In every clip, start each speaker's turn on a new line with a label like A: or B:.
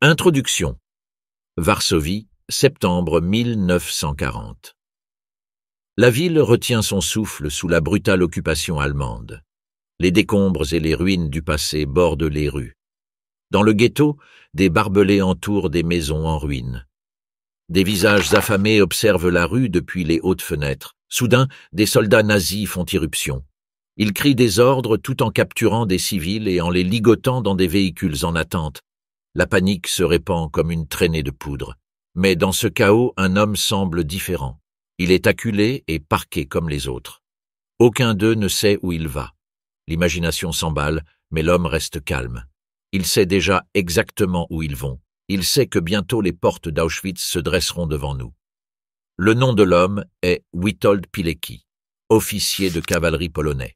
A: Introduction. Varsovie, septembre 1940. La ville retient son souffle sous la brutale occupation allemande. Les décombres et les ruines du passé bordent les rues. Dans le ghetto, des barbelés entourent des maisons en ruine. Des visages affamés observent la rue depuis les hautes fenêtres. Soudain, des soldats nazis font irruption. Ils crient des ordres tout en capturant des civils et en les ligotant dans des véhicules en attente. La panique se répand comme une traînée de poudre. Mais dans ce chaos, un homme semble différent. Il est acculé et parqué comme les autres. Aucun d'eux ne sait où il va. L'imagination s'emballe, mais l'homme reste calme. Il sait déjà exactement où ils vont. Il sait que bientôt les portes d'Auschwitz se dresseront devant nous. Le nom de l'homme est Witold Pilecki, officier de cavalerie polonais.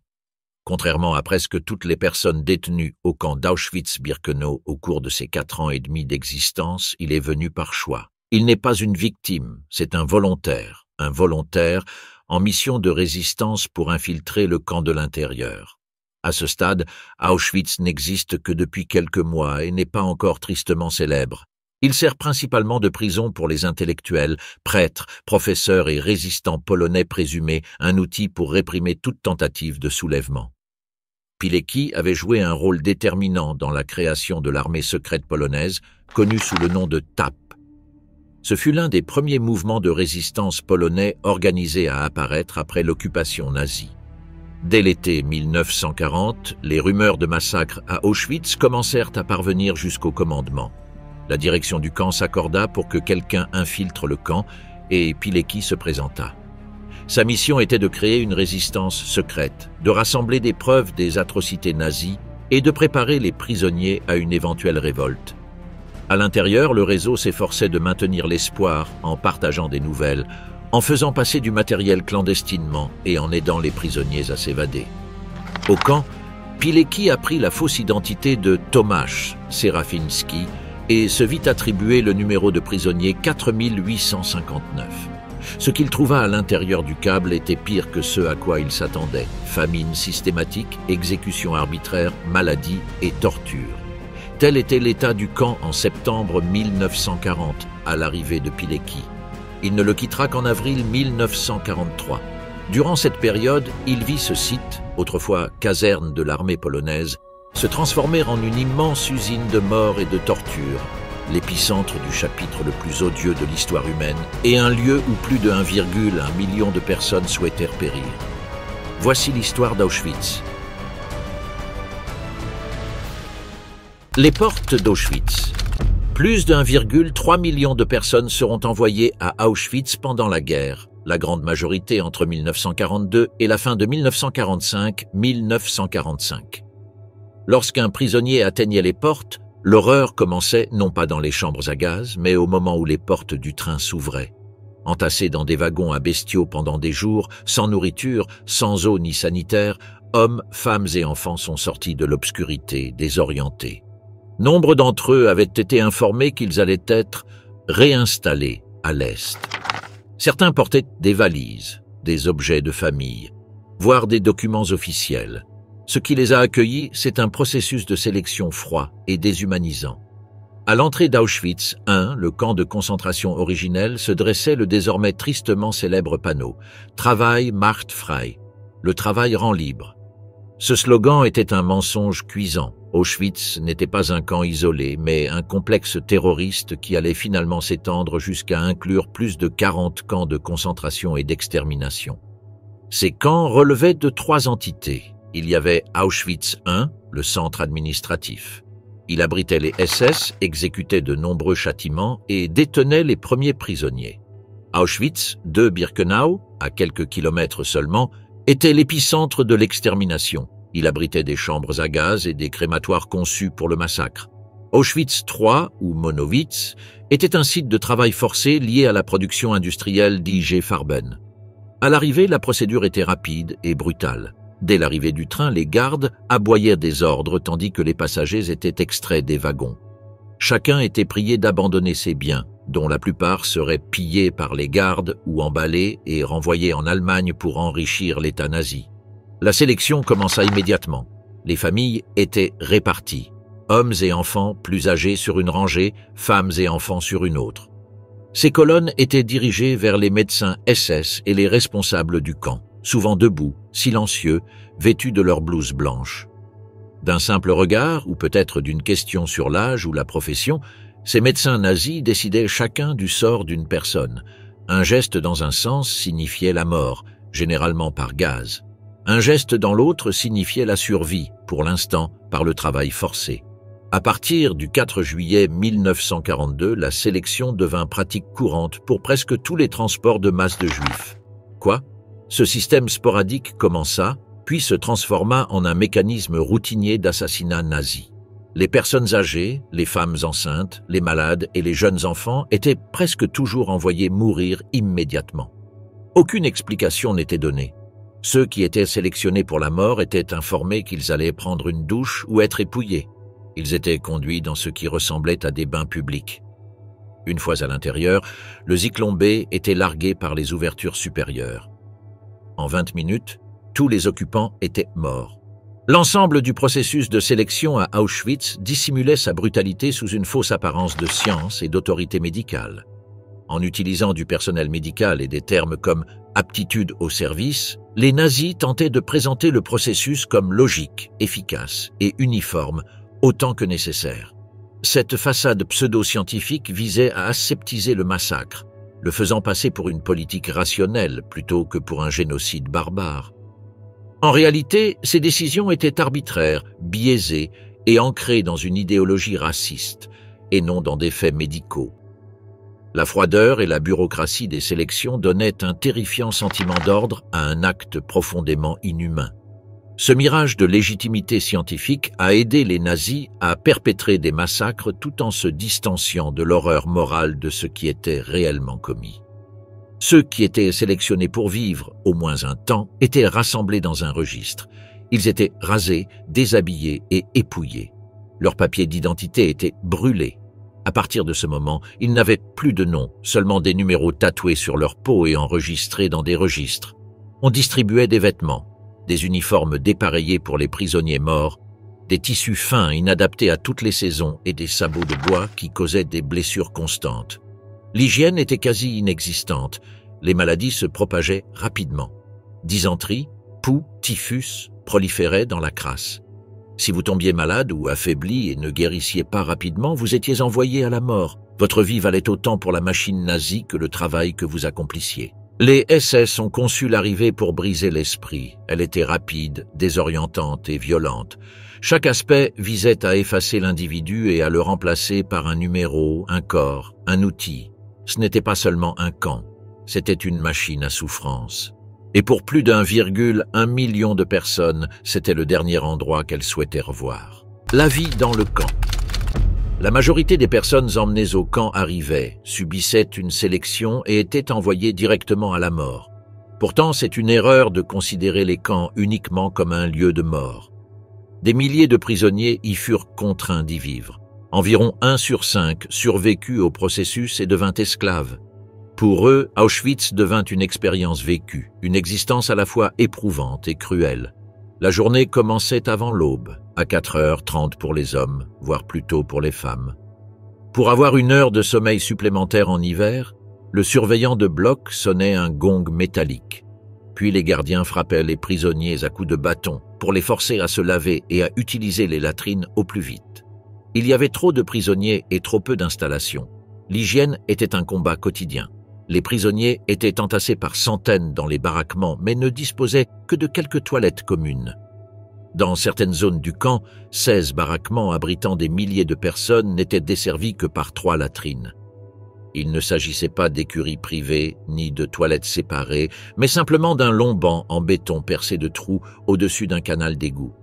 A: Contrairement à presque toutes les personnes détenues au camp d'Auschwitz-Birkenau au cours de ses 4 ans et demi d'existence, il est venu par choix. Il n'est pas une victime, c'est un volontaire en mission de résistance pour infiltrer le camp de l'intérieur. À ce stade, Auschwitz n'existe que depuis quelques mois et n'est pas encore tristement célèbre. Il sert principalement de prison pour les intellectuels, prêtres, professeurs et résistants polonais présumés, un outil pour réprimer toute tentative de soulèvement. Pilecki avait joué un rôle déterminant dans la création de l'armée secrète polonaise, connue sous le nom de TAP. Ce fut l'un des premiers mouvements de résistance polonais organisés à apparaître après l'occupation nazie. Dès l'été 1940, les rumeurs de massacres à Auschwitz commencèrent à parvenir jusqu'au commandement. La direction du camp s'accorda pour que quelqu'un infiltre le camp et Pilecki se présenta. Sa mission était de créer une résistance secrète, de rassembler des preuves des atrocités nazies et de préparer les prisonniers à une éventuelle révolte. À l'intérieur, le réseau s'efforçait de maintenir l'espoir en partageant des nouvelles, en faisant passer du matériel clandestinement et en aidant les prisonniers à s'évader. Au camp, Pilecki apprit la fausse identité de Tomasz Serafiński et se vit attribuer le numéro de prisonnier 4859. Ce qu'il trouva à l'intérieur du câble était pire que ce à quoi il s'attendait. Famine systématique, exécution arbitraire, maladie et torture. Tel était l'état du camp en septembre 1940, à l'arrivée de Pilecki. Il ne le quittera qu'en avril 1943. Durant cette période, il vit ce site, autrefois caserne de l'armée polonaise, se transformer en une immense usine de mort et de torture, l'épicentre du chapitre le plus odieux de l'histoire humaine et un lieu où plus de 1,1 million de personnes souhaitèrent périr. Voici l'histoire d'Auschwitz. Les portes d'Auschwitz. Plus de 1,3 million de personnes seront envoyées à Auschwitz pendant la guerre, la grande majorité entre 1942 et la fin de 1945. Lorsqu'un prisonnier atteignait les portes, l'horreur commençait non pas dans les chambres à gaz, mais au moment où les portes du train s'ouvraient. Entassés dans des wagons à bestiaux pendant des jours, sans nourriture, sans eau ni sanitaire, hommes, femmes et enfants sont sortis de l'obscurité, désorientés. Nombre d'entre eux avaient été informés qu'ils allaient être réinstallés à l'Est. Certains portaient des valises, des objets de famille, voire des documents officiels. Ce qui les a accueillis, c'est un processus de sélection froid et déshumanisant. À l'entrée d'Auschwitz I, le camp de concentration originel, se dressait le désormais tristement célèbre panneau « Travail macht frei », le travail rend libre. Ce slogan était un mensonge cuisant. Auschwitz n'était pas un camp isolé, mais un complexe terroriste qui allait finalement s'étendre jusqu'à inclure plus de 40 camps de concentration et d'extermination. Ces camps relevaient de 3 entités. Il y avait Auschwitz I, le centre administratif. Il abritait les SS, exécutait de nombreux châtiments et détenait les premiers prisonniers. Auschwitz II-Birkenau, à quelques kilomètres seulement, était l'épicentre de l'extermination. Il abritait des chambres à gaz et des crématoires conçus pour le massacre. Auschwitz III, ou Monowitz, était un site de travail forcé lié à la production industrielle d'IG Farben. À l'arrivée, la procédure était rapide et brutale. Dès l'arrivée du train, les gardes aboyaient des ordres tandis que les passagers étaient extraits des wagons. Chacun était prié d'abandonner ses biens, dont la plupart seraient pillés par les gardes ou emballés et renvoyés en Allemagne pour enrichir l'État nazi. La sélection commença immédiatement. Les familles étaient réparties. hommes et enfants plus âgés sur une rangée, femmes et enfants sur une autre. Ces colonnes étaient dirigées vers les médecins SS et les responsables du camp, souvent debout, silencieux, vêtus de leurs blouses blanches. D'un simple regard, ou peut-être d'une question sur l'âge ou la profession, ces médecins nazis décidaient chacun du sort d'une personne. Un geste dans un sens signifiait la mort, généralement par gaz. Un geste dans l'autre signifiait la survie, pour l'instant, par le travail forcé. À partir du 4 juillet 1942, la sélection devint pratique courante pour presque tous les transports de masse de juifs. Quoi? Ce système sporadique commença, puis se transforma en un mécanisme routinier d'assassinat nazi. Les personnes âgées, les femmes enceintes, les malades et les jeunes enfants étaient presque toujours envoyés mourir immédiatement. Aucune explication n'était donnée. Ceux qui étaient sélectionnés pour la mort étaient informés qu'ils allaient prendre une douche ou être épouillés. Ils étaient conduits dans ce qui ressemblait à des bains publics. Une fois à l'intérieur, le Zyklon B était largué par les ouvertures supérieures. En 20 minutes, tous les occupants étaient morts. L'ensemble du processus de sélection à Auschwitz dissimulait sa brutalité sous une fausse apparence de science et d'autorité médicale. En utilisant du personnel médical et des termes comme « aptitude au service », les nazis tentaient de présenter le processus comme logique, efficace et uniforme, autant que nécessaire. Cette façade pseudo-scientifique visait à aseptiser le massacre, le faisant passer pour une politique rationnelle plutôt que pour un génocide barbare. En réalité, ces décisions étaient arbitraires, biaisées et ancrées dans une idéologie raciste, et non dans des faits médicaux. La froideur et la bureaucratie des sélections donnaient un terrifiant sentiment d'ordre à un acte profondément inhumain. Ce mirage de légitimité scientifique a aidé les nazis à perpétrer des massacres tout en se distanciant de l'horreur morale de ce qui était réellement commis. Ceux qui étaient sélectionnés pour vivre, au moins un temps, étaient rassemblés dans un registre. Ils étaient rasés, déshabillés et épouillés. Leurs papiers d'identité étaient brûlés. À partir de ce moment, ils n'avaient plus de nom, seulement des numéros tatoués sur leur peau et enregistrés dans des registres. On distribuait des vêtements, des uniformes dépareillés pour les prisonniers morts, des tissus fins inadaptés à toutes les saisons et des sabots de bois qui causaient des blessures constantes. L'hygiène était quasi inexistante, les maladies se propageaient rapidement. Dysenterie, poux, typhus proliféraient dans la crasse. Si vous tombiez malade ou affaibli et ne guérissiez pas rapidement, vous étiez envoyé à la mort. Votre vie valait autant pour la machine nazie que le travail que vous accomplissiez. Les SS ont conçu l'arrivée pour briser l'esprit. Elle était rapide, désorientante et violente. Chaque aspect visait à effacer l'individu et à le remplacer par un numéro, un corps, un outil. Ce n'était pas seulement un camp, c'était une machine à souffrance. Et pour plus d'1,1 million de personnes, c'était le dernier endroit qu'elles souhaitaient revoir. La vie dans le camp. La majorité des personnes emmenées au camp arrivaient, subissaient une sélection et étaient envoyées directement à la mort. Pourtant, c'est une erreur de considérer les camps uniquement comme un lieu de mort. Des milliers de prisonniers y furent contraints d'y vivre. Environ 1 sur 5 survécut au processus et devint esclave. Pour eux, Auschwitz devint une expérience vécue, une existence à la fois éprouvante et cruelle. La journée commençait avant l'aube, à 4h30 pour les hommes, voire plus tôt pour les femmes. Pour avoir 1 heure de sommeil supplémentaire en hiver, le surveillant de bloc sonnait un gong métallique. Puis les gardiens frappaient les prisonniers à coups de bâton pour les forcer à se laver et à utiliser les latrines au plus vite. Il y avait trop de prisonniers et trop peu d'installations. L'hygiène était un combat quotidien. Les prisonniers étaient entassés par centaines dans les baraquements, mais ne disposaient que de quelques toilettes communes. Dans certaines zones du camp, 16 baraquements abritant des milliers de personnes n'étaient desservis que par 3 latrines. Il ne s'agissait pas d'écuries privées ni de toilettes séparées, mais simplement d'un long banc en béton percé de trous au-dessus d'un canal d'égout.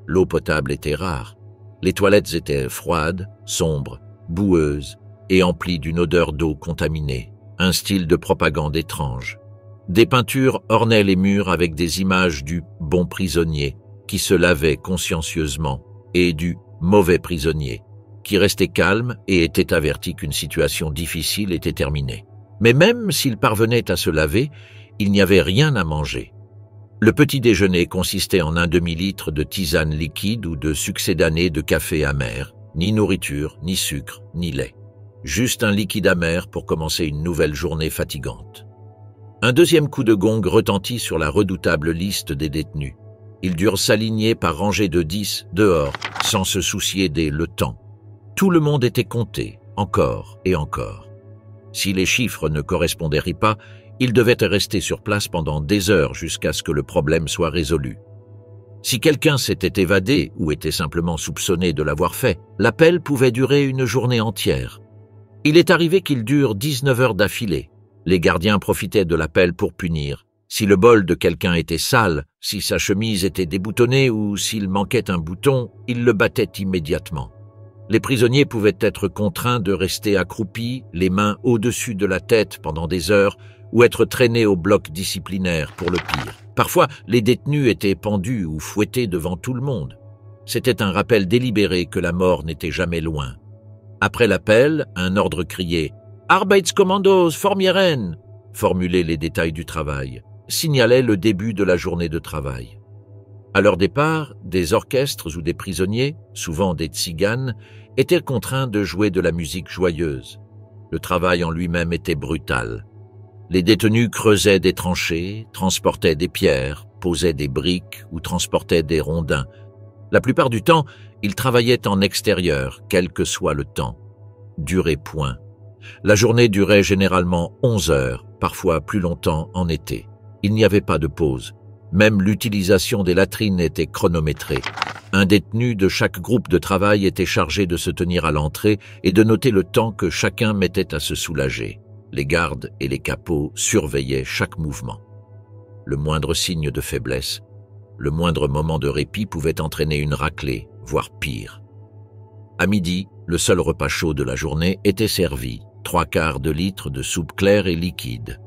A: L'eau potable était rare. Les toilettes étaient froides, sombres, boueuses et emplies d'une odeur d'eau contaminée, un style de propagande étrange. Des peintures ornaient les murs avec des images du « bon prisonnier » qui se lavait consciencieusement et du « mauvais prisonnier » qui restait calme et était averti qu'une situation difficile était terminée. Mais même s'il parvenait à se laver, il n'y avait rien à manger. Le petit déjeuner consistait en un demi-litre de tisane liquide ou de succédané de café amer, ni nourriture, ni sucre, ni lait. Juste un liquide amer pour commencer une nouvelle journée fatigante. Un deuxième coup de gong retentit sur la redoutable liste des détenus. Ils durent s'aligner par rangées de 10 dehors, sans se soucier des le temps. Tout le monde était compté, encore et encore. Si les chiffres ne correspondaient pas, ils devaient rester sur place pendant des heures jusqu'à ce que le problème soit résolu. Si quelqu'un s'était évadé ou était simplement soupçonné de l'avoir fait, l'appel pouvait durer une journée entière. Il est arrivé qu'il dure 19 heures d'affilée. Les gardiens profitaient de l'appel pour punir. Si le bol de quelqu'un était sale, si sa chemise était déboutonnée ou s'il manquait un bouton, ils le battaient immédiatement. Les prisonniers pouvaient être contraints de rester accroupis, les mains au-dessus de la tête pendant des heures, ou être traînés au bloc disciplinaire pour le pire. Parfois, les détenus étaét pendus ou fouettés devant tout le monde. C'était un rappel délibéré que la mort n'était jamais loin. Après l'appel, un ordre crié « Arbeitskommandos formieren » formulait les détails du travail, signalait le début de la journée de travail. À leur départ, des orchestres ou des prisonniers, souvent des tziganes, étaient contraints de jouer de la musique joyeuse. Le travail en lui-même était brutal. Les détenus creusaient des tranchées, transportaient des pierres, posaient des briques ou transportaient des rondins. La plupart du temps, ils travaillaient en extérieur, quel que soit le temps. Durée point. La journée durait généralement 11 heures, parfois plus longtemps en été. Il n'y avait pas de pause. Même l'utilisation des latrines était chronométrée. Un détenu de chaque groupe de travail était chargé de se tenir à l'entrée et de noter le temps que chacun mettait à se soulager. Les gardes et les capots surveillaient chaque mouvement. Le moindre signe de faiblesse, le moindre moment de répit pouvait entraîner une raclée, voire pire. À midi, le seul repas chaud de la journée était servi, 3/4 de litre de soupe claire et liquide.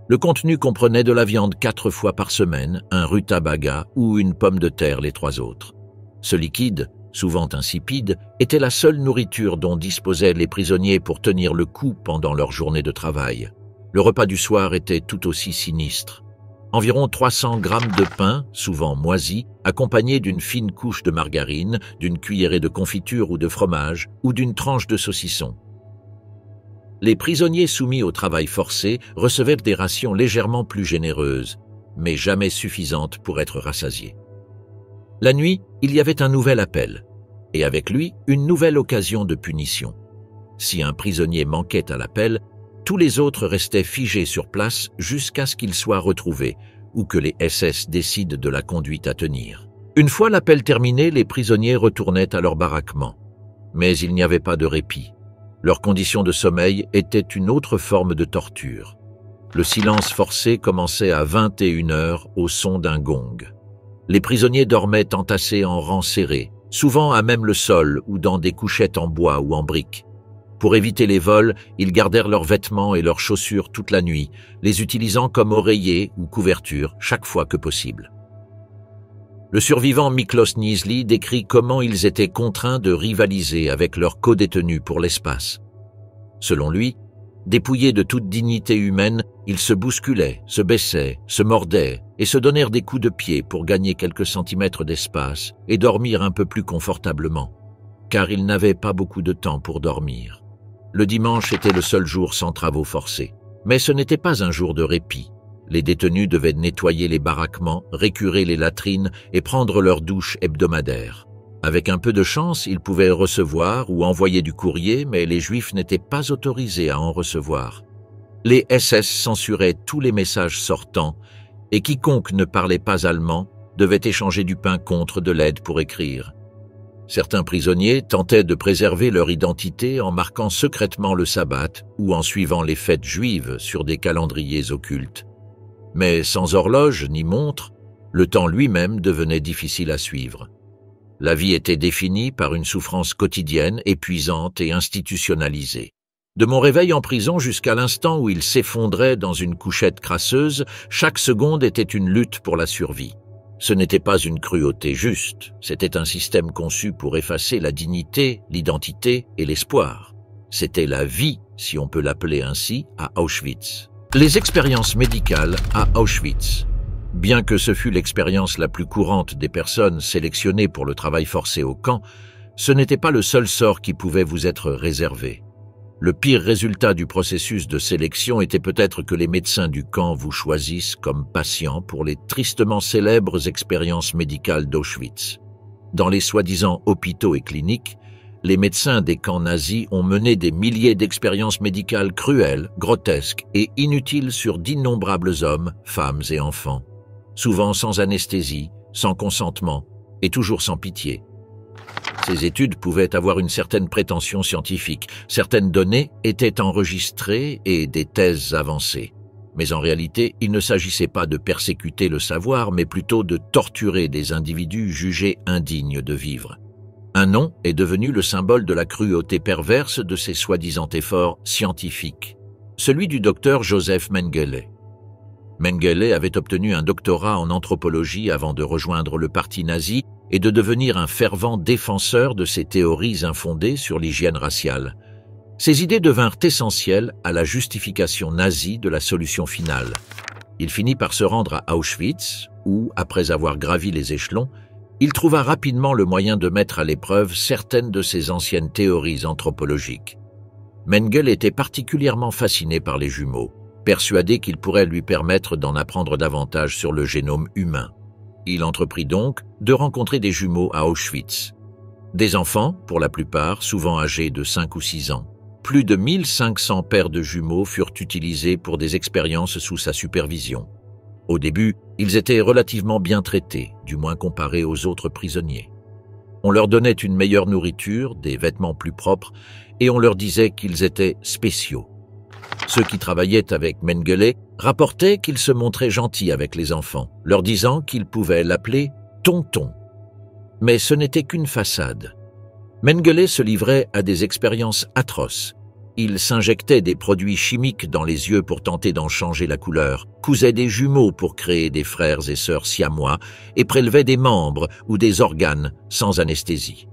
A: Le contenu comprenait de la viande 4 fois par semaine, un rutabaga ou une pomme de terre les 3 autres. Ce liquide, souvent insipide, était la seule nourriture dont disposaient les prisonniers pour tenir le coup pendant leur journée de travail. Le repas du soir était tout aussi sinistre. Environ 300 grammes de pain, souvent moisi, accompagné d'une fine couche de margarine, d'une cuillerée de confiture ou de fromage, ou d'une tranche de saucisson. Les prisonniers soumis au travail forcé recevaient des rations légèrement plus généreuses, mais jamais suffisantes pour être rassasiés. La nuit, il y avait un nouvel appel, et avec lui, une nouvelle occasion de punition. Si un prisonnier manquait à l'appel, tous les autres restaient figés sur place jusqu'à ce qu'ils soient retrouvés, ou que les SS décident de la conduite à tenir. Une fois l'appel terminé, les prisonniers retournaient à leur baraquement. Mais il n'y avait pas de répit. Leurs conditions de sommeil étaient une autre forme de torture. Le silence forcé commençait à 21 heures au son d'un gong. Les prisonniers dormaient entassés en rangs serrés, souvent à même le sol ou dans des couchettes en bois ou en briques. Pour éviter les vols, ils gardèrent leurs vêtements et leurs chaussures toute la nuit, les utilisant comme oreillers ou couvertures chaque fois que possible. Le survivant Miklos Niezli décrit comment ils étaient contraints de rivaliser avec leurs codétenus pour l'espace. Selon lui, dépouillés de toute dignité humaine, ils se bousculaient, se baissaient, se mordaient et se donnèrent des coups de pied pour gagner quelques centimètres d'espace et dormir un peu plus confortablement, car ils n'avaient pas beaucoup de temps pour dormir. Le dimanche était le seul jour sans travaux forcés, mais ce n'était pas un jour de répit. Les détenus devaient nettoyer les baraquements, récurer les latrines et prendre leur douche hebdomadaire. Avec un peu de chance, ils pouvaient recevoir ou envoyer du courrier, mais les Juifs n'étaient pas autorisés à en recevoir. Les SS censuraient tous les messages sortants et quiconque ne parlait pas allemand devait échanger du pain contre de l'aide pour écrire. Certains prisonniers tentaient de préserver leur identité en marquant secrètement le sabbat ou en suivant les fêtes juives sur des calendriers occultes. Mais sans horloge ni montre, le temps lui-même devenait difficile à suivre. La vie était définie par une souffrance quotidienne, épuisante et institutionnalisée. De mon réveil en prison jusqu'à l'instant où il s'effondrait dans une couchette crasseuse, chaque seconde était une lutte pour la survie. Ce n'était pas une cruauté juste, c'était un système conçu pour effacer la dignité, l'identité et l'espoir. C'était la vie, si on peut l'appeler ainsi, à Auschwitz. Les expériences médicales à Auschwitz. Bien que ce fût l'expérience la plus courante des personnes sélectionnées pour le travail forcé au camp, ce n'était pas le seul sort qui pouvait vous être réservé. Le pire résultat du processus de sélection était peut-être que les médecins du camp vous choisissent comme patients pour les tristement célèbres expériences médicales d'Auschwitz. Dans les soi-disant hôpitaux et cliniques, les médecins des camps nazis ont mené des milliers d'expériences médicales cruelles, grotesques et inutiles sur d'innombrables hommes, femmes et enfants, souvent sans anesthésie, sans consentement et toujours sans pitié. Ces études pouvaient avoir une certaine prétention scientifique, certaines données étaient enregistrées et des thèses avancées. Mais en réalité, il ne s'agissait pas de persécuter le savoir, mais plutôt de torturer des individus jugés indignes de vivre. Un nom est devenu le symbole de la cruauté perverse de ces soi-disant efforts scientifiques, celui du docteur Joseph Mengele. Mengele avait obtenu un doctorat en anthropologie avant de rejoindre le parti nazi et de devenir un fervent défenseur de ses théories infondées sur l'hygiène raciale. Ces idées devinrent essentielles à la justification nazie de la solution finale. Il finit par se rendre à Auschwitz, où, après avoir gravi les échelons, il trouva rapidement le moyen de mettre à l'épreuve certaines de ses anciennes théories anthropologiques. Mengele était particulièrement fasciné par les jumeaux, persuadé qu'ils pourraient lui permettre d'en apprendre davantage sur le génome humain. Il entreprit donc de rencontrer des jumeaux à Auschwitz. Des enfants, pour la plupart, souvent âgés de 5 ou 6 ans. Plus de 1500 paires de jumeaux furent utilisés pour des expériences sous sa supervision. Au début, ils étaient relativement bien traités, du moins comparés aux autres prisonniers. On leur donnait une meilleure nourriture, des vêtements plus propres, et on leur disait qu'ils étaient spéciaux. Ceux qui travaillaient avec Mengele rapportaient qu'il se montrait gentil avec les enfants, leur disant qu'ils pouvaient l'appeler « tonton ». Mais ce n'était qu'une façade. Mengele se livrait à des expériences atroces. Il s'injectait des produits chimiques dans les yeux pour tenter d'en changer la couleur, cousait des jumeaux pour créer des frères et sœurs siamois et prélevait des membres ou des organes sans anesthésie.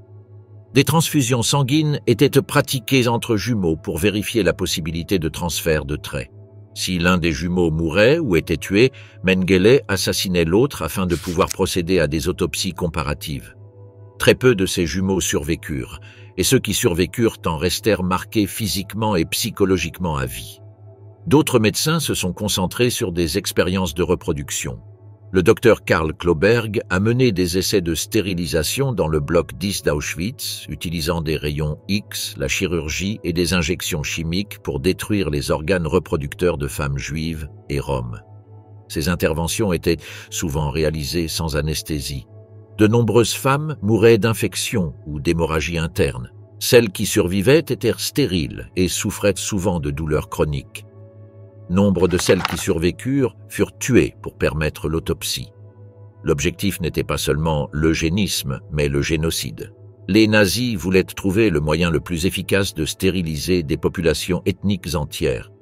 A: Des transfusions sanguines étaient pratiquées entre jumeaux pour vérifier la possibilité de transfert de traits. Si l'un des jumeaux mourait ou était tué, Mengele assassinait l'autre afin de pouvoir procéder à des autopsies comparatives. Très peu de ces jumeaux survécurent, et ceux qui survécurent en restèrent marqués physiquement et psychologiquement à vie. D'autres médecins se sont concentrés sur des expériences de reproduction. Le docteur Karl Klauberg a mené des essais de stérilisation dans le bloc 10 d'Auschwitz, utilisant des rayons X, la chirurgie et des injections chimiques pour détruire les organes reproducteurs de femmes juives et roms. Ces interventions étaient souvent réalisées sans anesthésie. De nombreuses femmes mouraient d'infections ou d'hémorragie interne. Celles qui survivaient étaient stériles et souffraient souvent de douleurs chroniques. Nombre de celles qui survécurent furent tuées pour permettre l'autopsie. L'objectif n'était pas seulement l'eugénisme, mais le génocide. Les nazis voulaient trouver le moyen le plus efficace de stériliser des populations ethniques entières.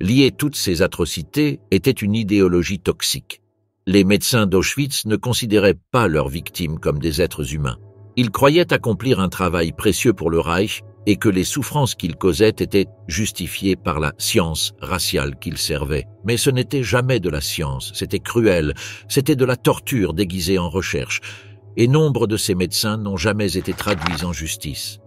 A: Lier toutes ces atrocités était une idéologie toxique. Les médecins d'Auschwitz ne considéraient pas leurs victimes comme des êtres humains. Ils croyaient accomplir un travail précieux pour le Reich et que les souffrances qu'ils causaient étaient justifiées par la science raciale qu'ils servaient. Mais ce n'était jamais de la science, c'était cruel, c'était de la torture déguisée en recherche, et nombre de ces médecins n'ont jamais été traduits en justice.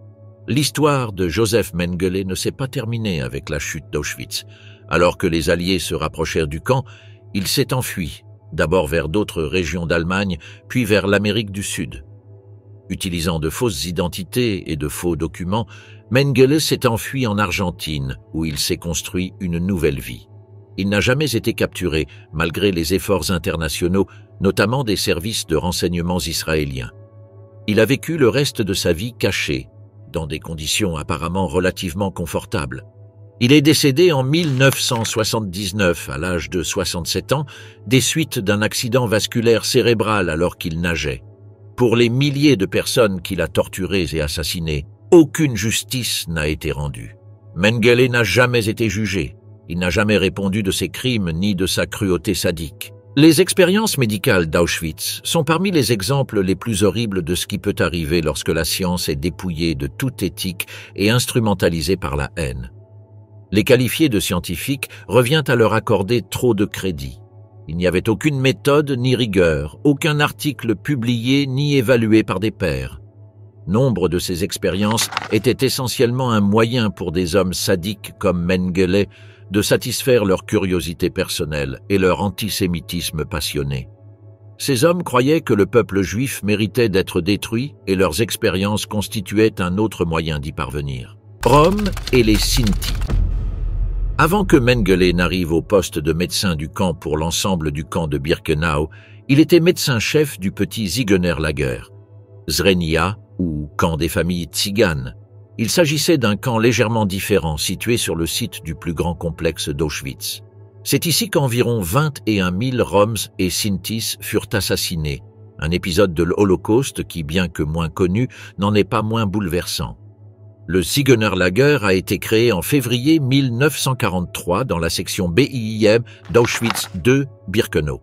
A: L'histoire de Joseph Mengele ne s'est pas terminée avec la chute d'Auschwitz. Alors que les Alliés se rapprochèrent du camp, il s'est enfui, d'abord vers d'autres régions d'Allemagne, puis vers l'Amérique du Sud. Utilisant de fausses identités et de faux documents, Mengele s'est enfui en Argentine, où il s'est construit une nouvelle vie. Il n'a jamais été capturé, malgré les efforts internationaux, notamment des services de renseignements israéliens. Il a vécu le reste de sa vie caché, dans des conditions apparemment relativement confortables. Il est décédé en 1979, à l'âge de 67 ans, des suites d'un accident vasculaire cérébral alors qu'il nageait. Pour les milliers de personnes qu'il a torturées et assassinées, aucune justice n'a été rendue. Mengele n'a jamais été jugé. Il n'a jamais répondu de ses crimes ni de sa cruauté sadique. Les expériences médicales d'Auschwitz sont parmi les exemples les plus horribles de ce qui peut arriver lorsque la science est dépouillée de toute éthique et instrumentalisée par la haine. Les qualifier de scientifiques revient à leur accorder trop de crédit. Il n'y avait aucune méthode ni rigueur, aucun article publié ni évalué par des pairs. Nombre de ces expériences étaient essentiellement un moyen pour des hommes sadiques comme Mengele de satisfaire leur curiosité personnelle et leur antisémitisme passionné. Ces hommes croyaient que le peuple juif méritait d'être détruit et leurs expériences constituaient un autre moyen d'y parvenir. Rome et les Sinti. Avant que Mengele n'arrive au poste de médecin du camp pour l'ensemble du camp de Birkenau, il était médecin-chef du petit Ziegener-Lager, Zrenia ou camp des familles tziganes. Il s'agissait d'un camp légèrement différent situé sur le site du plus grand complexe d'Auschwitz. C'est ici qu'environ 21 000 Roms et Sintis furent assassinés, un épisode de l'Holocauste qui, bien que moins connu, n'en est pas moins bouleversant. Le Ziegener-Lager a été créé en février 1943 dans la section BIIM d'Auschwitz II Birkenau.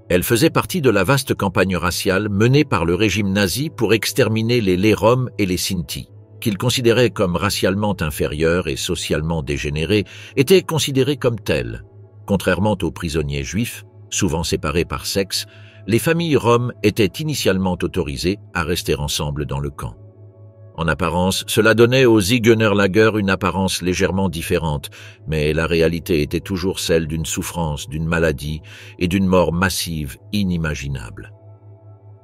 A: Elle faisait partie de la vaste campagne raciale menée par le régime nazi pour exterminer les Roms et les Sinti, qu'ils considéraient comme racialement inférieurs et socialement dégénérés, étaient considérés comme tels. Contrairement aux prisonniers juifs, souvent séparés par sexe, les familles roms étaient initialement autorisées à rester ensemble dans le camp. En apparence, cela donnait au Ziegener-Lager une apparence légèrement différente, mais la réalité était toujours celle d'une souffrance, d'une maladie et d'une mort massive inimaginable.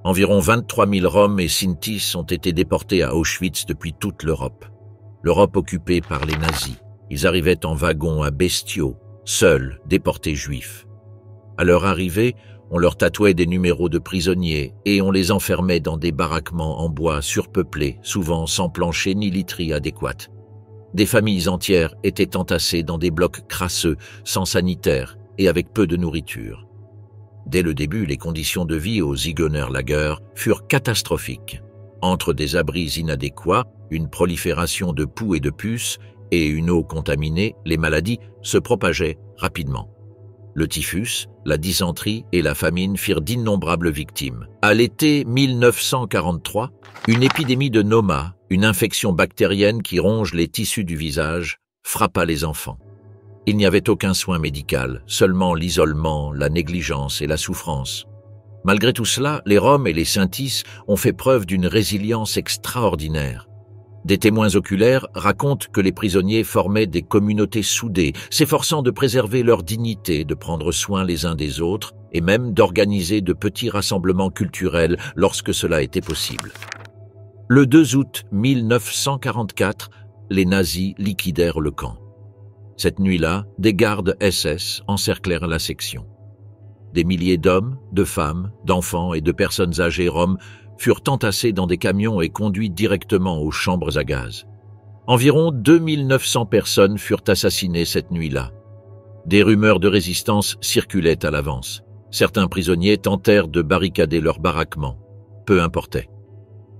A: Environ 23 000 Roms et Sintis ont été déportés à Auschwitz depuis toute l'Europe. L'Europe occupée par les nazis. Ils arrivaient en wagons à bestiaux, seuls, déportés juifs. À leur arrivée, on leur tatouait des numéros de prisonniers et on les enfermait dans des baraquements en bois surpeuplés, souvent sans plancher ni literie adéquate. Des familles entières étaient entassées dans des blocs crasseux, sans sanitaire et avec peu de nourriture. Dès le début, les conditions de vie au Ziegener-Lager furent catastrophiques. Entre des abris inadéquats, une prolifération de poux et de puces et une eau contaminée, les maladies se propageaient rapidement. Le typhus, la dysenterie et la famine firent d'innombrables victimes. À l'été 1943, une épidémie de Noma, une infection bactérienne qui ronge les tissus du visage, frappa les enfants. Il n'y avait aucun soin médical, seulement l'isolement, la négligence et la souffrance. Malgré tout cela, les Roms et les Sintis ont fait preuve d'une résilience extraordinaire. Des témoins oculaires racontent que les prisonniers formaient des communautés soudées, s'efforçant de préserver leur dignité, de prendre soin les uns des autres et même d'organiser de petits rassemblements culturels lorsque cela était possible. Le 2 août 1944, les nazis liquidèrent le camp. Cette nuit-là, des gardes SS encerclèrent la section. Des milliers d'hommes, de femmes, d'enfants et de personnes âgées roms furent entassés dans des camions et conduits directement aux chambres à gaz. Environ 2900 personnes furent assassinées cette nuit-là. Des rumeurs de résistance circulaient à l'avance. Certains prisonniers tentèrent de barricader leurs baraquements. Peu importait.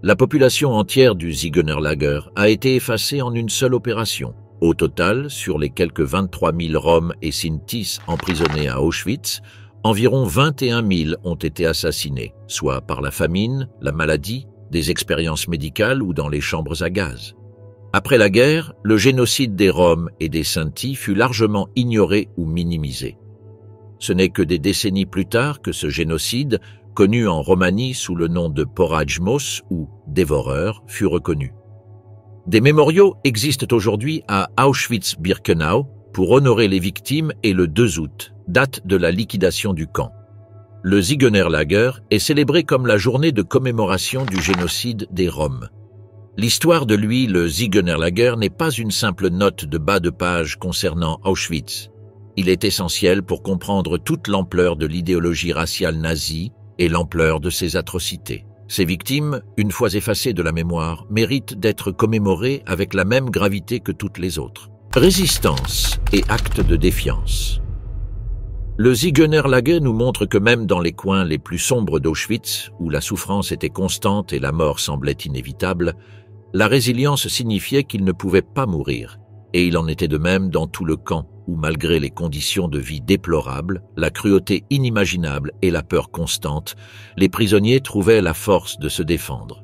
A: La population entière du Ziegener-Lager a été effacée en une seule opération. Au total, sur les quelques 23 000 Roms et Sintis emprisonnés à Auschwitz, environ 21 000 ont été assassinés, soit par la famine, la maladie, des expériences médicales ou dans les chambres à gaz. Après la guerre, le génocide des Roms et des Sinti fut largement ignoré ou minimisé. Ce n'est que des décennies plus tard que ce génocide, connu en Roumanie sous le nom de Porajmos ou dévoreur, fut reconnu. Des mémoriaux existent aujourd'hui à Auschwitz-Birkenau pour honorer les victimes et le 2 août, date de la liquidation du camp. Le Ziegener-Lager est célébré comme la journée de commémoration du génocide des Roms. L'histoire de le Ziegener-Lager n'est pas une simple note de bas de page concernant Auschwitz. Il est essentiel pour comprendre toute l'ampleur de l'idéologie raciale nazie et l'ampleur de ses atrocités. Ces victimes, une fois effacées de la mémoire, méritent d'être commémorées avec la même gravité que toutes les autres. Résistance et acte de défiance. Le Ziegener-Lager nous montre que même dans les coins les plus sombres d'Auschwitz, où la souffrance était constante et la mort semblait inévitable, la résilience signifiait qu'ils ne pouvaient pas mourir. Et il en était de même dans tout le camp, où malgré les conditions de vie déplorables, la cruauté inimaginable et la peur constante, les prisonniers trouvaient la force de se défendre.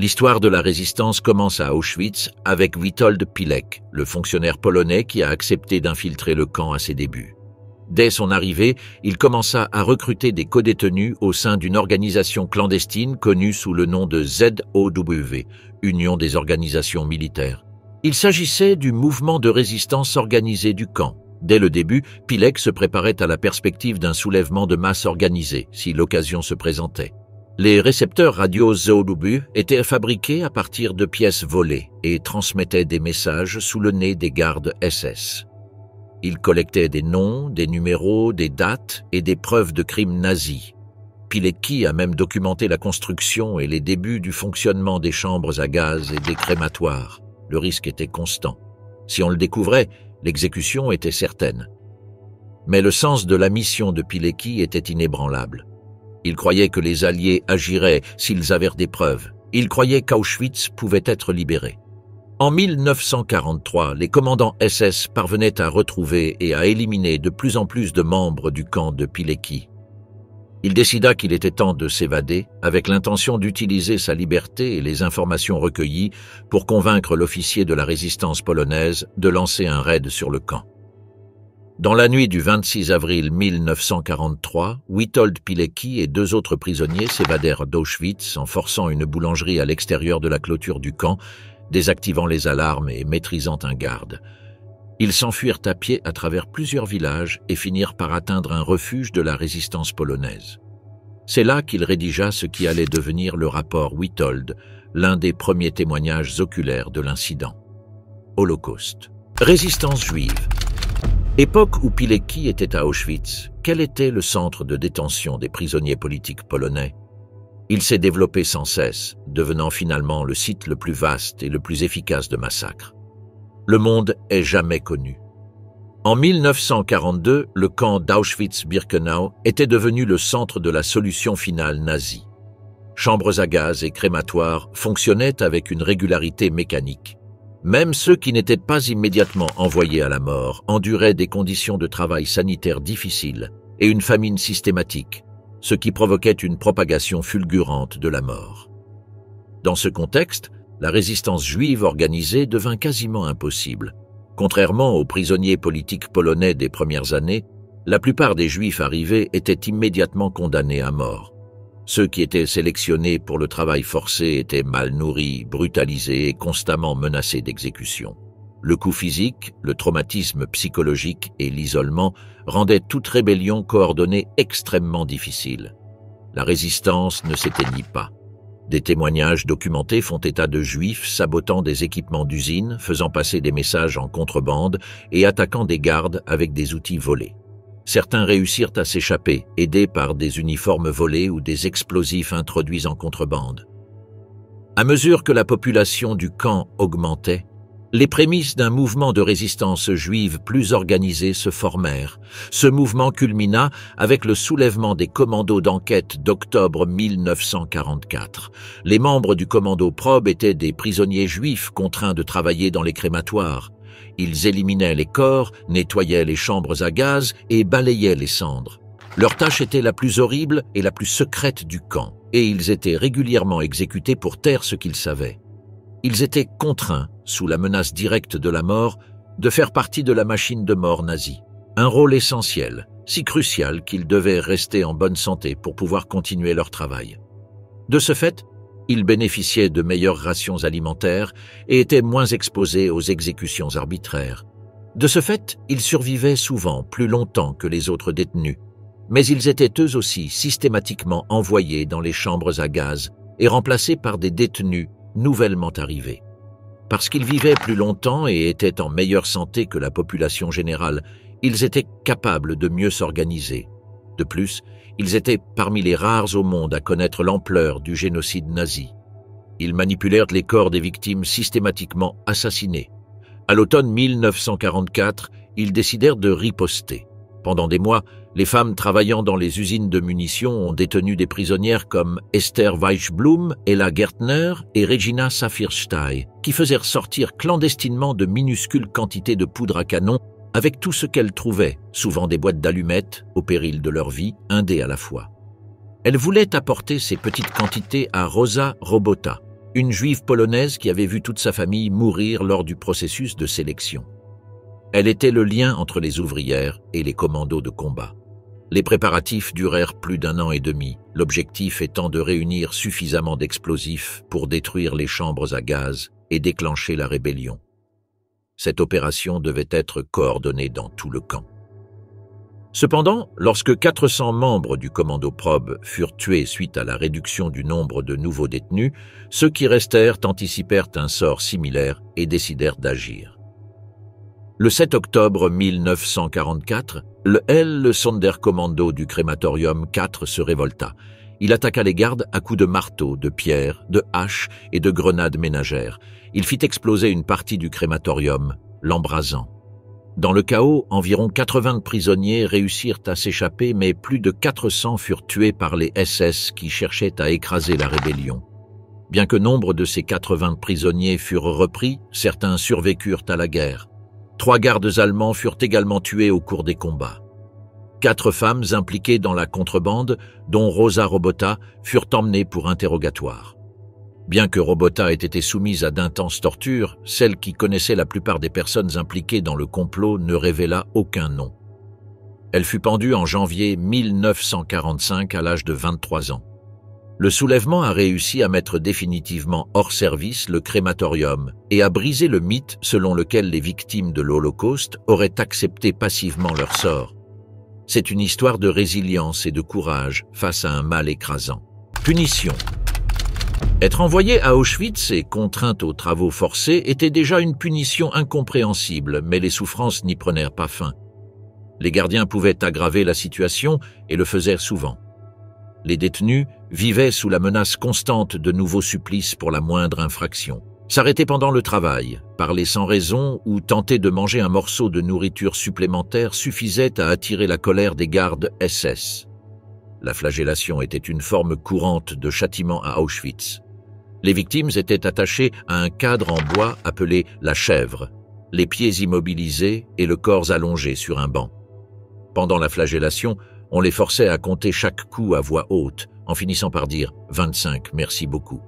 A: L'histoire de la résistance commence à Auschwitz avec Witold Pilek, le fonctionnaire polonais qui a accepté d'infiltrer le camp à ses débuts. Dès son arrivée, il commença à recruter des codétenus au sein d'une organisation clandestine connue sous le nom de ZOW, Union des organisations militaires. Il s'agissait du mouvement de résistance organisé du camp. Dès le début, Pílek se préparait à la perspective d'un soulèvement de masse organisé, si l'occasion se présentait. Les récepteurs radio ZOW étaient fabriqués à partir de pièces volées et transmettaient des messages sous le nez des gardes SS. Ils collectaient des noms, des numéros, des dates et des preuves de crimes nazis. Pilecki a même documenté la construction et les débuts du fonctionnement des chambres à gaz et des crématoires. Le risque était constant. Si on le découvrait, l'exécution était certaine. Mais le sens de la mission de Pilecki était inébranlable. Il croyait que les Alliés agiraient s'ils avaient des preuves. Il croyait qu'Auschwitz pouvait être libéré. En 1943, les commandants SS parvenaient à retrouver et à éliminer de plus en plus de membres du camp de Pilecki. Il décida qu'il était temps de s'évader, avec l'intention d'utiliser sa liberté et les informations recueillies pour convaincre l'officier de la résistance polonaise de lancer un raid sur le camp. Dans la nuit du 26 avril 1943, Witold Pilecki et 2 autres prisonniers s'évadèrent d'Auschwitz en forçant une boulangerie à l'extérieur de la clôture du camp, désactivant les alarmes et maîtrisant un garde. Ils s'enfuirent à pied à travers plusieurs villages et finirent par atteindre un refuge de la résistance polonaise. C'est là qu'il rédigea ce qui allait devenir le rapport Witold, l'un des premiers témoignages oculaires de l'incident. Holocauste. Résistance juive. Époque où Pilecki était à Auschwitz, quel était le centre de détention des prisonniers politiques polonais? Il s'est développé sans cesse, devenant finalement le site le plus vaste et le plus efficace de massacres. Le monde est jamais connu. En 1942, le camp d'Auschwitz-Birkenau était devenu le centre de la solution finale nazie. Chambres à gaz et crématoires fonctionnaient avec une régularité mécanique. Même ceux qui n'étaient pas immédiatement envoyés à la mort enduraient des conditions de travail sanitaire difficiles et une famine systématique, ce qui provoquait une propagation fulgurante de la mort. Dans ce contexte, la résistance juive organisée devint quasiment impossible. Contrairement aux prisonniers politiques polonais des premières années, la plupart des Juifs arrivés étaient immédiatement condamnés à mort. Ceux qui étaient sélectionnés pour le travail forcé étaient mal nourris, brutalisés et constamment menacés d'exécution. Le coup physique, le traumatisme psychologique et l'isolement rendaient toute rébellion coordonnée extrêmement difficile. La résistance ne s'éteignit pas. Des témoignages documentés font état de Juifs sabotant des équipements d'usine, faisant passer des messages en contrebande et attaquant des gardes avec des outils volés. Certains réussirent à s'échapper, aidés par des uniformes volés ou des explosifs introduits en contrebande. À mesure que la population du camp augmentait, les prémices d'un mouvement de résistance juive plus organisé se formèrent. Ce mouvement culmina avec le soulèvement des commandos d'enquête d'octobre 1944. Les membres du commando Probe étaient des prisonniers juifs contraints de travailler dans les crématoires. Ils éliminaient les corps, nettoyaient les chambres à gaz et balayaient les cendres. Leur tâche était la plus horrible et la plus secrète du camp, et ils étaient régulièrement exécutés pour taire ce qu'ils savaient. Ils étaient contraints, sous la menace directe de la mort, de faire partie de la machine de mort nazie. Un rôle essentiel, si crucial qu'ils devaient rester en bonne santé pour pouvoir continuer leur travail. De ce fait, ils bénéficiaient de meilleures rations alimentaires et étaient moins exposés aux exécutions arbitraires. De ce fait, ils survivaient souvent plus longtemps que les autres détenus, mais ils étaient eux aussi systématiquement envoyés dans les chambres à gaz et remplacés par des détenus nouvellement arrivés. Parce qu'ils vivaient plus longtemps et étaient en meilleure santé que la population générale, ils étaient capables de mieux s'organiser. De plus, ils étaient parmi les rares au monde à connaître l'ampleur du génocide nazi. Ils manipulèrent les corps des victimes systématiquement assassinées. À l'automne 1944, ils décidèrent de riposter. Pendant des mois, les femmes travaillant dans les usines de munitions ont détenu des prisonnières comme Esther Weichblum, Ella Gertner et Regina Saphirstein, qui faisaient sortir clandestinement de minuscules quantités de poudre à canon avec tout ce qu'elles trouvaient, souvent des boîtes d'allumettes, au péril de leur vie, un dé à la fois. Elles voulaient apporter ces petites quantités à Rosa Robota, une juive polonaise qui avait vu toute sa famille mourir lors du processus de sélection. Elle était le lien entre les ouvrières et les commandos de combat. Les préparatifs durèrent plus d'1 an et demi, l'objectif étant de réunir suffisamment d'explosifs pour détruire les chambres à gaz et déclencher la rébellion. Cette opération devait être coordonnée dans tout le camp. Cependant, lorsque 400 membres du commando Probe furent tués suite à la réduction du nombre de nouveaux détenus, ceux qui restèrent anticipèrent un sort similaire et décidèrent d'agir. Le 7 octobre 1944, le Sonderkommando du crématorium 4 se révolta. Il attaqua les gardes à coups de marteau, de pierres, de haches et de grenades ménagères. Il fit exploser une partie du crématorium, l'embrasant. Dans le chaos, environ 80 prisonniers réussirent à s'échapper, mais plus de 400 furent tués par les SS qui cherchaient à écraser la rébellion. Bien que nombre de ces 80 prisonniers furent repris, certains survécurent à la guerre. 3 gardes allemands furent également tués au cours des combats. 4 femmes impliquées dans la contrebande, dont Rosa Robota, furent emmenées pour interrogatoire. Bien que Robota ait été soumise à d'intenses tortures, celle qui connaissait la plupart des personnes impliquées dans le complot ne révéla aucun nom. Elle fut pendue en janvier 1945 à l'âge de 23 ans. Le soulèvement a réussi à mettre définitivement hors service le crématorium et à briser le mythe selon lequel les victimes de l'Holocauste auraient accepté passivement leur sort. C'est une histoire de résilience et de courage face à un mal écrasant. Punition. Être envoyé à Auschwitz et contraint aux travaux forcés était déjà une punition incompréhensible, mais les souffrances n'y prenèrent pas fin. Les gardiens pouvaient aggraver la situation et le faisaient souvent. Les détenus vivaient sous la menace constante de nouveaux supplices pour la moindre infraction. S'arrêter pendant le travail, parler sans raison ou tenter de manger un morceau de nourriture supplémentaire suffisait à attirer la colère des gardes SS. La flagellation était une forme courante de châtiment à Auschwitz. Les victimes étaient attachées à un cadre en bois appelé la chèvre, les pieds immobilisés et le corps allongé sur un banc. Pendant la flagellation, on les forçait à compter chaque coup à voix haute, en finissant par dire « 25, merci beaucoup ».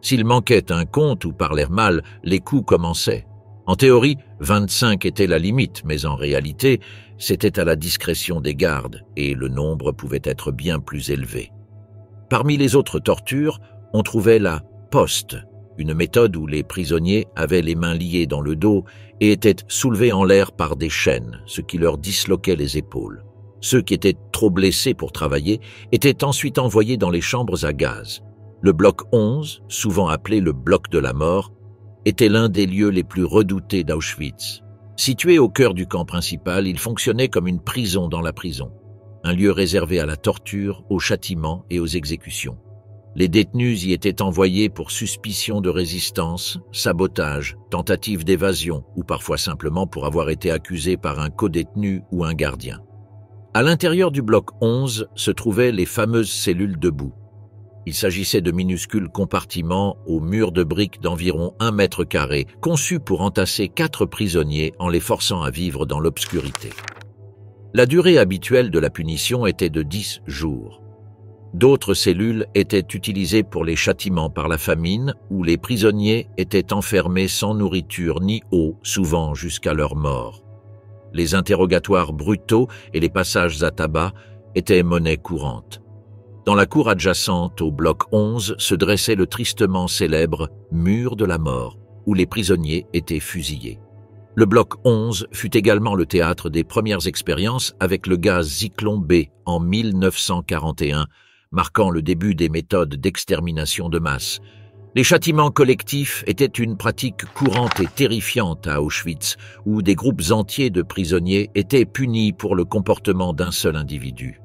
A: S'ils manquaient un compte ou parlaient mal, les coups commençaient. En théorie, 25 était la limite, mais en réalité, c'était à la discrétion des gardes et le nombre pouvait être bien plus élevé. Parmi les autres tortures, on trouvait la poste, une méthode où les prisonniers avaient les mains liées dans le dos et étaient soulevés en l'air par des chaînes, ce qui leur disloquait les épaules. Ceux qui étaient trop blessés pour travailler étaient ensuite envoyés dans les chambres à gaz. Le bloc 11, souvent appelé le bloc de la mort, était l'un des lieux les plus redoutés d'Auschwitz. Situé au cœur du camp principal, il fonctionnait comme une prison dans la prison, un lieu réservé à la torture, au châtiment et aux exécutions. Les détenus y étaient envoyés pour suspicion de résistance, sabotage, tentative d'évasion ou parfois simplement pour avoir été accusés par un codétenu ou un gardien. À l'intérieur du bloc 11 se trouvaient les fameuses cellules debout. Il s'agissait de minuscules compartiments aux murs de briques d'environ 1 mètre carré, conçus pour entasser 4 prisonniers en les forçant à vivre dans l'obscurité. La durée habituelle de la punition était de 10 jours. D'autres cellules étaient utilisées pour les châtiments par la famine, où les prisonniers étaient enfermés sans nourriture ni eau, souvent jusqu'à leur mort. Les interrogatoires brutaux et les passages à tabac étaient monnaie courante. Dans la cour adjacente au bloc 11 se dressait le tristement célèbre mur de la mort, où les prisonniers étaient fusillés. Le bloc 11 fut également le théâtre des premières expériences avec le gaz Zyklon B en 1941, marquant le début des méthodes d'extermination de masse. Les châtiments collectifs étaient une pratique courante et terrifiante à Auschwitz, où des groupes entiers de prisonniers étaient punis pour le comportement d'un seul individu.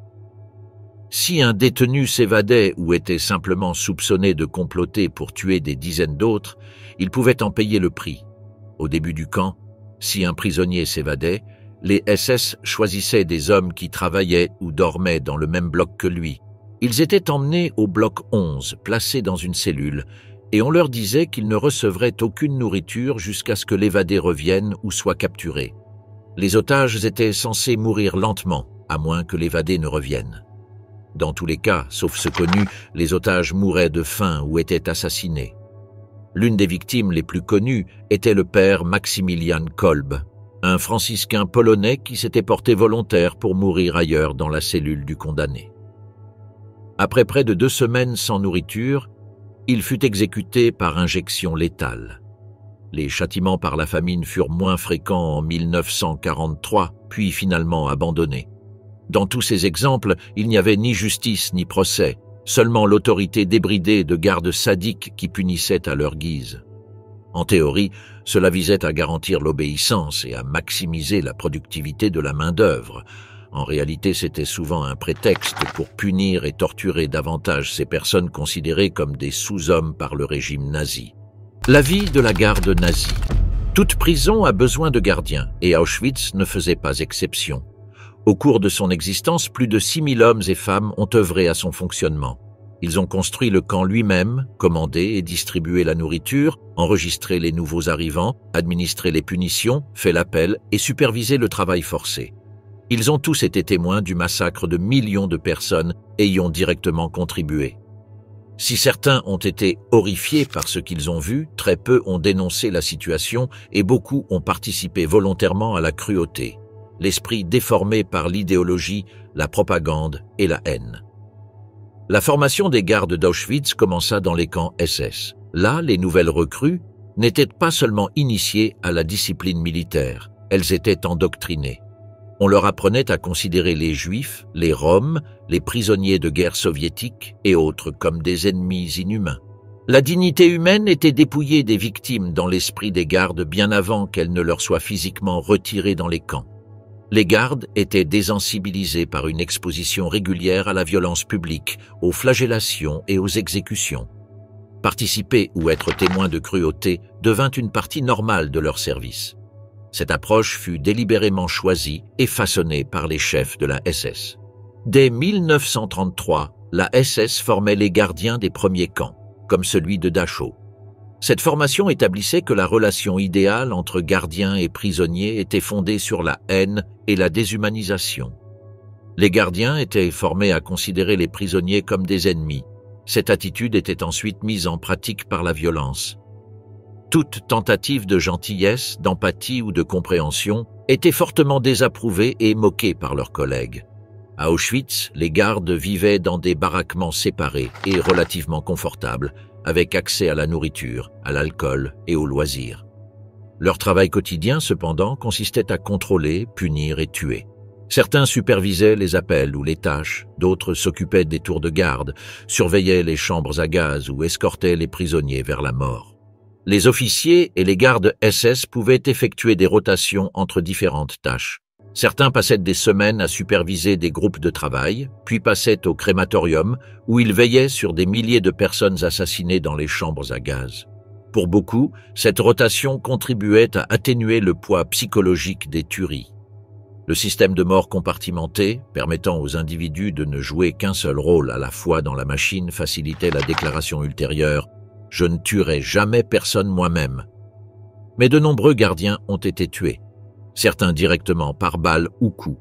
A: Si un détenu s'évadait ou était simplement soupçonné de comploter pour tuer des dizaines d'autres, il pouvait en payer le prix. Au début du camp, si un prisonnier s'évadait, les SS choisissaient des hommes qui travaillaient ou dormaient dans le même bloc que lui. Ils étaient emmenés au bloc 11, placés dans une cellule, et on leur disait qu'ils ne recevraient aucune nourriture jusqu'à ce que l'évadé revienne ou soit capturé. Les otages étaient censés mourir lentement, à moins que l'évadé ne revienne. Dans tous les cas, sauf ceux connus, les otages mouraient de faim ou étaient assassinés. L'une des victimes les plus connues était le père Maximilian Kolb. un franciscain polonais qui s'était porté volontaire pour mourir ailleurs dans la cellule du condamné. Après près de 2 semaines sans nourriture, il fut exécuté par injection létale. Les châtiments par la famine furent moins fréquents en 1943, puis finalement abandonnés. Dans tous ces exemples, il n'y avait ni justice ni procès, seulement l'autorité débridée de gardes sadiques qui punissaient à leur guise. En théorie, cela visait à garantir l'obéissance et à maximiser la productivité de la main-d'œuvre. En réalité, c'était souvent un prétexte pour punir et torturer davantage ces personnes considérées comme des sous-hommes par le régime nazi. La vie de la garde nazie. Toute prison a besoin de gardiens, et Auschwitz ne faisait pas exception. Au cours de son existence, plus de 6000 hommes et femmes ont œuvré à son fonctionnement. Ils ont construit le camp lui-même, commandé et distribué la nourriture, enregistré les nouveaux arrivants, administré les punitions, fait l'appel et supervisé le travail forcé. Ils ont tous été témoins du massacre de millions de personnes et y ont directement contribué. Si certains ont été horrifiés par ce qu'ils ont vu, très peu ont dénoncé la situation et beaucoup ont participé volontairement à la cruauté, l'esprit déformé par l'idéologie, la propagande et la haine. La formation des gardes d'Auschwitz commença dans les camps SS. Là, les nouvelles recrues n'étaient pas seulement initiées à la discipline militaire, elles étaient endoctrinées. On leur apprenait à considérer les Juifs, les Roms, les prisonniers de guerre soviétiques et autres comme des ennemis inhumains. La dignité humaine était dépouillée des victimes dans l'esprit des gardes bien avant qu'elle ne leur soit physiquement retirée dans les camps. Les gardes étaient désensibilisés par une exposition régulière à la violence publique, aux flagellations et aux exécutions. Participer ou être témoin de cruauté devint une partie normale de leur service. Cette approche fut délibérément choisie et façonnée par les chefs de la SS. Dès 1933, la SS formait les gardiens des premiers camps, comme celui de Dachau. Cette formation établissait que la relation idéale entre gardiens et prisonniers était fondée sur la haine et la déshumanisation. Les gardiens étaient formés à considérer les prisonniers comme des ennemis. Cette attitude était ensuite mise en pratique par la violence. Toute tentative de gentillesse, d'empathie ou de compréhension était fortement désapprouvée et moquée par leurs collègues. À Auschwitz, les gardes vivaient dans des baraquements séparés et relativement confortables, avec accès à la nourriture, à l'alcool et aux loisirs. Leur travail quotidien, cependant, consistait à contrôler, punir et tuer. Certains supervisaient les appels ou les tâches, d'autres s'occupaient des tours de garde, surveillaient les chambres à gaz ou escortaient les prisonniers vers la mort. Les officiers et les gardes SS pouvaient effectuer des rotations entre différentes tâches. Certains passaient des semaines à superviser des groupes de travail, puis passaient au crématorium où ils veillaient sur des milliers de personnes assassinées dans les chambres à gaz. Pour beaucoup, cette rotation contribuait à atténuer le poids psychologique des tueries. Le système de mort compartimenté, permettant aux individus de ne jouer qu'un seul rôle à la fois dans la machine, facilitait la déclaration ultérieure « Je ne tuerai jamais personne moi-même ». Mais de nombreux gardiens ont été tués, certains directement par balle ou coup,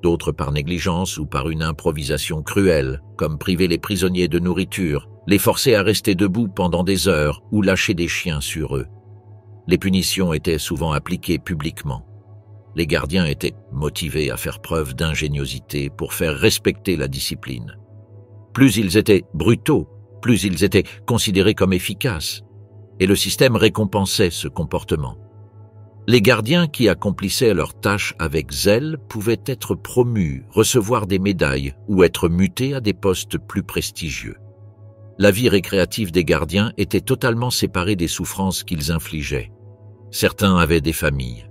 A: d'autres par négligence ou par une improvisation cruelle, comme priver les prisonniers de nourriture, les forcer à rester debout pendant des heures ou lâcher des chiens sur eux. Les punitions étaient souvent appliquées publiquement. Les gardiens étaient motivés à faire preuve d'ingéniosité pour faire respecter la discipline. Plus ils étaient brutaux, plus ils étaient considérés comme efficaces, et le système récompensait ce comportement. Les gardiens qui accomplissaient leurs tâches avec zèle pouvaient être promus, recevoir des médailles ou être mutés à des postes plus prestigieux. La vie récréative des gardiens était totalement séparée des souffrances qu'ils infligeaient. Certains avaient des familles.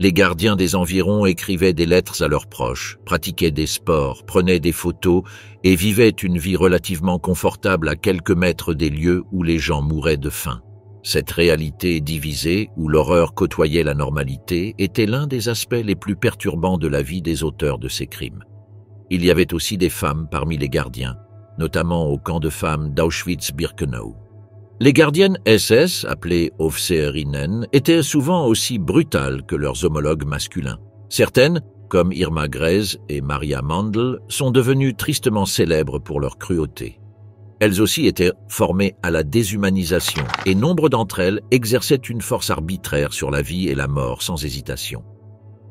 A: Les gardiens des environs écrivaient des lettres à leurs proches, pratiquaient des sports, prenaient des photos et vivaient une vie relativement confortable à quelques mètres des lieux où les gens mouraient de faim. Cette réalité divisée, où l'horreur côtoyait la normalité, était l'un des aspects les plus perturbants de la vie des auteurs de ces crimes. Il y avait aussi des femmes parmi les gardiens, notamment au camp de femmes d'Auschwitz-Birkenau. Les gardiennes SS, appelées Aufseherinnen, étaient souvent aussi brutales que leurs homologues masculins. Certaines, comme Irma Grez et Maria Mandl, sont devenues tristement célèbres pour leur cruauté. Elles aussi étaient formées à la déshumanisation et nombre d'entre elles exerçaient une force arbitraire sur la vie et la mort sans hésitation.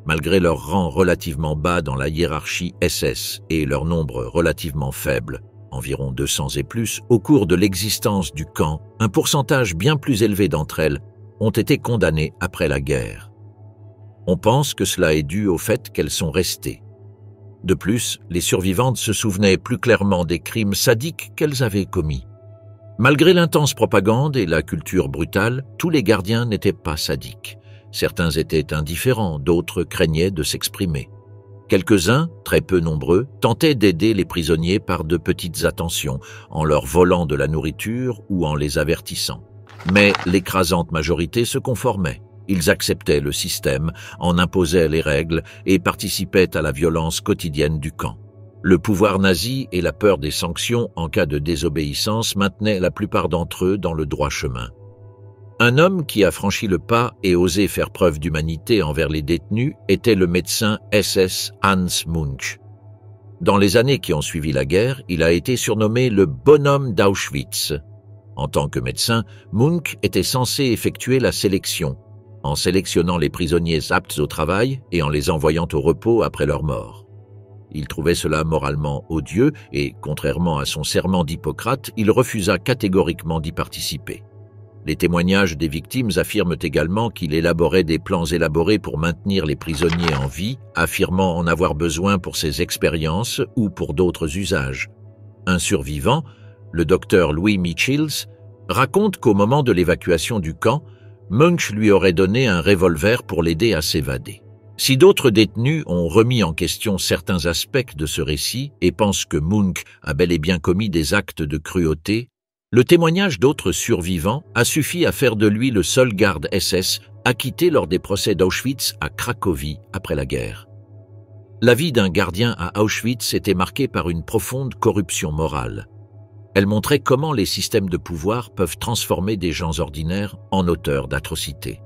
A: malgré leur rang relativement bas dans la hiérarchie SS et leur nombre relativement faible, environ 200 et plus, au cours de l'existence du camp, un pourcentage bien plus élevé d'entre elles ont été condamnées après la guerre. On pense que cela est dû au fait qu'elles sont restées. De plus, les survivantes se souvenaient plus clairement des crimes sadiques qu'elles avaient commis. Malgré l'intense propagande et la culture brutale, tous les gardiens n'étaient pas sadiques. Certains étaient indifférents, d'autres craignaient de s'exprimer. Quelques-uns, très peu nombreux, tentaient d'aider les prisonniers par de petites attentions, en leur volant de la nourriture ou en les avertissant. Mais l'écrasante majorité se conformait. Ils acceptaient le système, en imposaient les règles et participaient à la violence quotidienne du camp. Le pouvoir nazi et la peur des sanctions en cas de désobéissance maintenaient la plupart d'entre eux dans le droit chemin. Un homme qui a franchi le pas et osé faire preuve d'humanité envers les détenus était le médecin SS Hans Munch. Dans les années qui ont suivi la guerre, il a été surnommé le bonhomme d'Auschwitz. En tant que médecin, Munch était censé effectuer la sélection, en sélectionnant les prisonniers aptes au travail et en les envoyant au repos après leur mort. Il trouvait cela moralement odieux et, contrairement à son serment d'Hippocrate, il refusa catégoriquement d'y participer. Les témoignages des victimes affirment également qu'il élaborait des plans élaborés pour maintenir les prisonniers en vie, affirmant en avoir besoin pour ses expériences ou pour d'autres usages. Un survivant, le docteur Louis Michels, raconte qu'au moment de l'évacuation du camp, Munch lui aurait donné un revolver pour l'aider à s'évader. Si d'autres détenus ont remis en question certains aspects de ce récit et pensent que Munch a bel et bien commis des actes de cruauté, le témoignage d'autres survivants a suffi à faire de lui le seul garde SS acquitté lors des procès d'Auschwitz à Cracovie après la guerre. La vie d'un gardien à Auschwitz était marquée par une profonde corruption morale. Elle montrait comment les systèmes de pouvoir peuvent transformer des gens ordinaires en auteurs d'atrocités.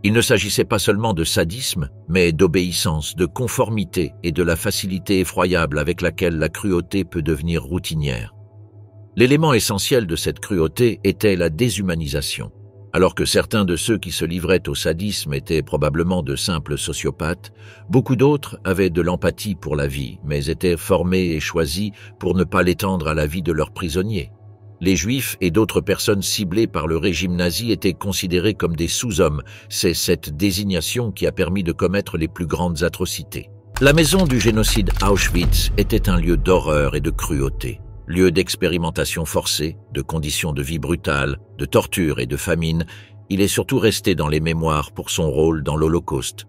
A: Il ne s'agissait pas seulement de sadisme, mais d'obéissance, de conformité et de la facilité effroyable avec laquelle la cruauté peut devenir routinière. L'élément essentiel de cette cruauté était la déshumanisation. Alors que certains de ceux qui se livraient au sadisme étaient probablement de simples sociopathes, beaucoup d'autres avaient de l'empathie pour la vie, mais étaient formés et choisis pour ne pas l'étendre à la vie de leurs prisonniers. Les Juifs et d'autres personnes ciblées par le régime nazi étaient considérés comme des sous-hommes. C'est cette désignation qui a permis de commettre les plus grandes atrocités. La maison du génocide Auschwitz était un lieu d'horreur et de cruauté. Lieu d'expérimentation forcée, de conditions de vie brutales, de torture et de famine, il est surtout resté dans les mémoires pour son rôle dans l'Holocauste.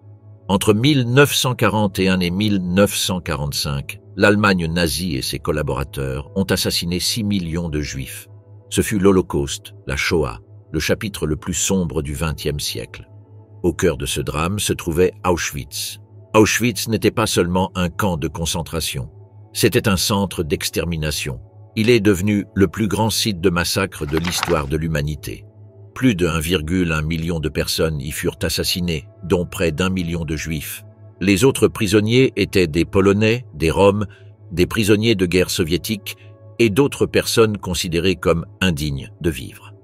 A: Entre 1941 et 1945, l'Allemagne nazie et ses collaborateurs ont assassiné 6 millions de Juifs. Ce fut l'Holocauste, la Shoah, le chapitre le plus sombre du XXe siècle. Au cœur de ce drame se trouvait Auschwitz. Auschwitz n'était pas seulement un camp de concentration, c'était un centre d'extermination. Il est devenu le plus grand site de massacre de l'histoire de l'humanité. Plus de 1,1 million de personnes y furent assassinées, dont près d'1 million de Juifs. Les autres prisonniers étaient des Polonais, des Roms, des prisonniers de guerre soviétiques et d'autres personnes considérées comme indignes de vivre.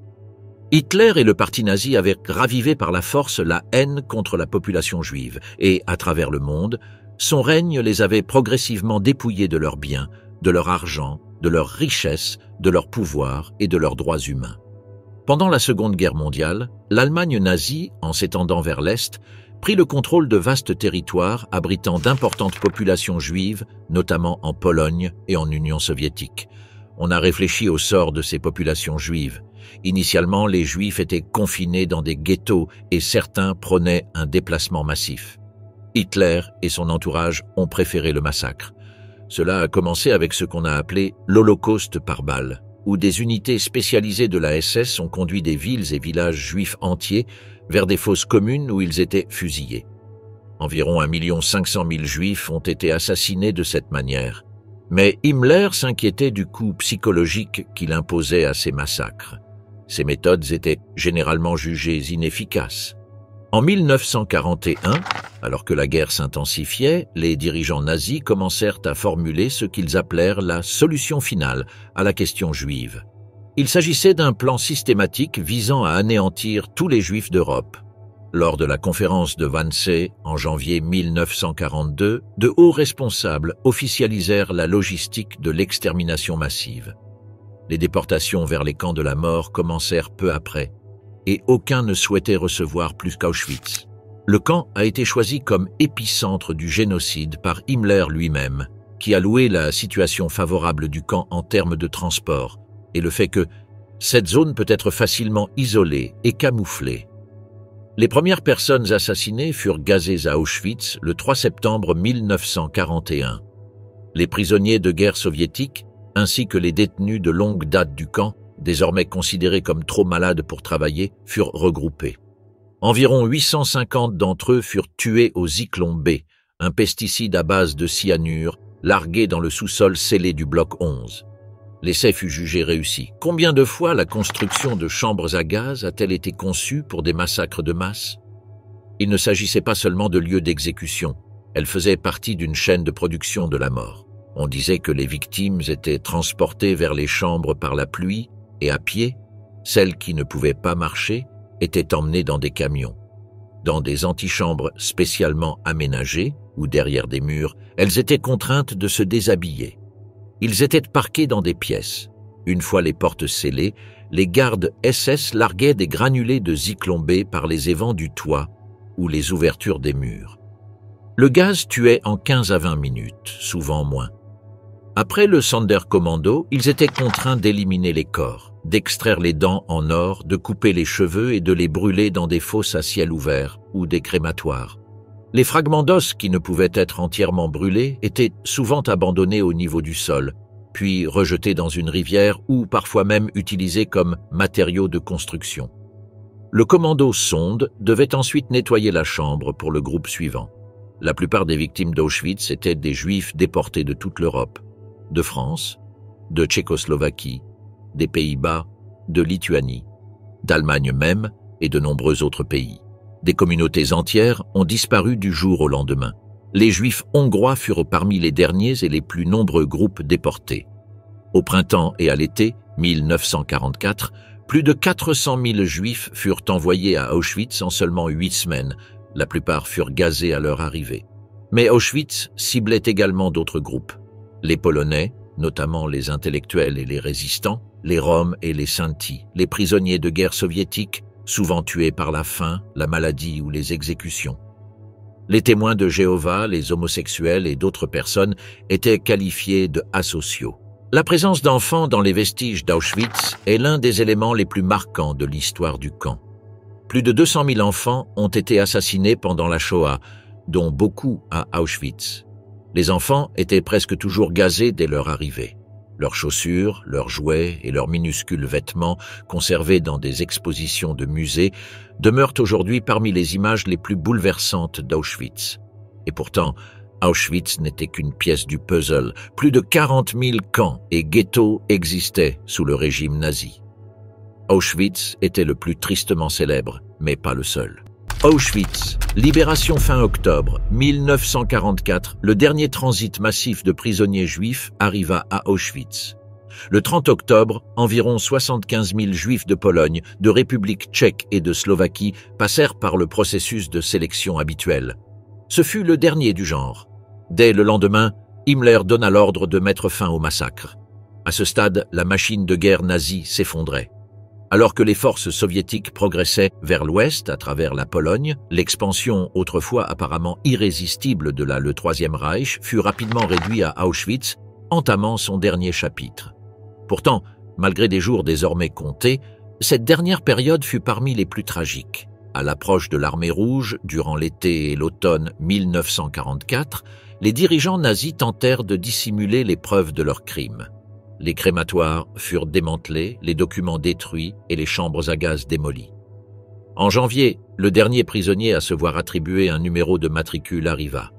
A: Hitler et le parti nazi avaient ravivé par la force la haine contre la population juive et, à travers le monde, son règne les avait progressivement dépouillés de leurs biens, de leur argent, de leurs richesses, de leur pouvoir et de leurs droits humains. Pendant la Seconde Guerre mondiale, l'Allemagne nazie, en s'étendant vers l'Est, prit le contrôle de vastes territoires abritant d'importantes populations juives, notamment en Pologne et en Union soviétique. On a réfléchi au sort de ces populations juives. Initialement, les Juifs étaient confinés dans des ghettos et certains prônaient un déplacement massif. Hitler et son entourage ont préféré le massacre. Cela a commencé avec ce qu'on a appelé l'Holocauste par balle, où des unités spécialisées de la SS ont conduit des villes et villages juifs entiers vers des fosses communes où ils étaient fusillés. Environ 1 500 000 Juifs ont été assassinés de cette manière. Mais Himmler s'inquiétait du coût psychologique qu'il imposait à ces massacres. Ces méthodes étaient généralement jugées inefficaces. En 1941, alors que la guerre s'intensifiait, les dirigeants nazis commencèrent à formuler ce qu'ils appelèrent la solution finale à la question juive. Il s'agissait d'un plan systématique visant à anéantir tous les Juifs d'Europe. Lors de la conférence de Wannsee en janvier 1942, de hauts responsables officialisèrent la logistique de l'extermination massive. Les déportations vers les camps de la mort commencèrent peu après, et aucun ne souhaitait recevoir plus qu'Auschwitz. Le camp a été choisi comme épicentre du génocide par Himmler lui-même, qui a loué la situation favorable du camp en termes de transport et le fait que cette zone peut être facilement isolée et camouflée. Les premières personnes assassinées furent gazées à Auschwitz le 3 septembre 1941. Les prisonniers de guerre soviétiques, ainsi que les détenus de longue date du camp, désormais considérés comme trop malades pour travailler, furent regroupés. Environ 850 d'entre eux furent tués au Zyklon B, un pesticide à base de cyanure, largué dans le sous-sol scellé du bloc 11. L'essai fut jugé réussi. Combien de fois la construction de chambres à gaz a-t-elle été conçue pour des massacres de masse? Il ne s'agissait pas seulement de lieux d'exécution, elle faisait partie d'une chaîne de production de la mort. On disait que les victimes étaient transportées vers les chambres par la pluie et à pied. Celles qui ne pouvaient pas marcher étaient emmenées dans des camions. Dans des antichambres spécialement aménagées ou derrière des murs, elles étaient contraintes de se déshabiller. Ils étaient parqués dans des pièces. Une fois les portes scellées, les gardes SS larguaient des granulés de Zyklon B par les évents du toit ou les ouvertures des murs. Le gaz tuait en 15 à 20 minutes, souvent moins. Après le Sonderkommando, ils étaient contraints d'éliminer les corps, d'extraire les dents en or, de couper les cheveux et de les brûler dans des fosses à ciel ouvert ou des crématoires. Les fragments d'os qui ne pouvaient être entièrement brûlés étaient souvent abandonnés au niveau du sol, puis rejetés dans une rivière ou parfois même utilisés comme matériaux de construction. Le commando sonde devait ensuite nettoyer la chambre pour le groupe suivant. La plupart des victimes d'Auschwitz étaient des Juifs déportés de toute l'Europe, de France, de Tchécoslovaquie, des Pays-Bas, de Lituanie, d'Allemagne même et de nombreux autres pays. Des communautés entières ont disparu du jour au lendemain. Les Juifs hongrois furent parmi les derniers et les plus nombreux groupes déportés. Au printemps et à l'été 1944, plus de 400 000 Juifs furent envoyés à Auschwitz en seulement 8 semaines. La plupart furent gazés à leur arrivée. Mais Auschwitz ciblait également d'autres groupes. Les Polonais, notamment les intellectuels et les résistants, les Roms et les Sintis, les prisonniers de guerre soviétiques, souvent tués par la faim, la maladie ou les exécutions. Les témoins de Jéhovah, les homosexuels et d'autres personnes étaient qualifiés de asociaux. La présence d'enfants dans les vestiges d'Auschwitz est l'un des éléments les plus marquants de l'histoire du camp. Plus de 200 000 enfants ont été assassinés pendant la Shoah, dont beaucoup à Auschwitz. Les enfants étaient presque toujours gazés dès leur arrivée. Leurs chaussures, leurs jouets et leurs minuscules vêtements, conservés dans des expositions de musées, demeurent aujourd'hui parmi les images les plus bouleversantes d'Auschwitz. Et pourtant, Auschwitz n'était qu'une pièce du puzzle. Plus de 40 000 camps et ghettos existaient sous le régime nazi. Auschwitz était le plus tristement célèbre, mais pas le seul. Auschwitz, libération fin octobre 1944, le dernier transit massif de prisonniers juifs arriva à Auschwitz. Le 30 octobre, environ 75 000 juifs de Pologne, de République tchèque et de Slovaquie passèrent par le processus de sélection habituel. Ce fut le dernier du genre. Dès le lendemain, Himmler donna l'ordre de mettre fin au massacre. À ce stade, la machine de guerre nazie s'effondrait. Alors que les forces soviétiques progressaient vers l'ouest à travers la Pologne, l'expansion autrefois apparemment irrésistible de le Troisième Reich fut rapidement réduite à Auschwitz, entamant son dernier chapitre. Pourtant, malgré des jours désormais comptés, cette dernière période fut parmi les plus tragiques. À l'approche de l'Armée rouge, durant l'été et l'automne 1944, les dirigeants nazis tentèrent de dissimuler les preuves de leurs crimes. Les crématoires furent démantelés, les documents détruits et les chambres à gaz démolies. En janvier, le dernier prisonnier à se voir attribuer un numéro de matricule arriva.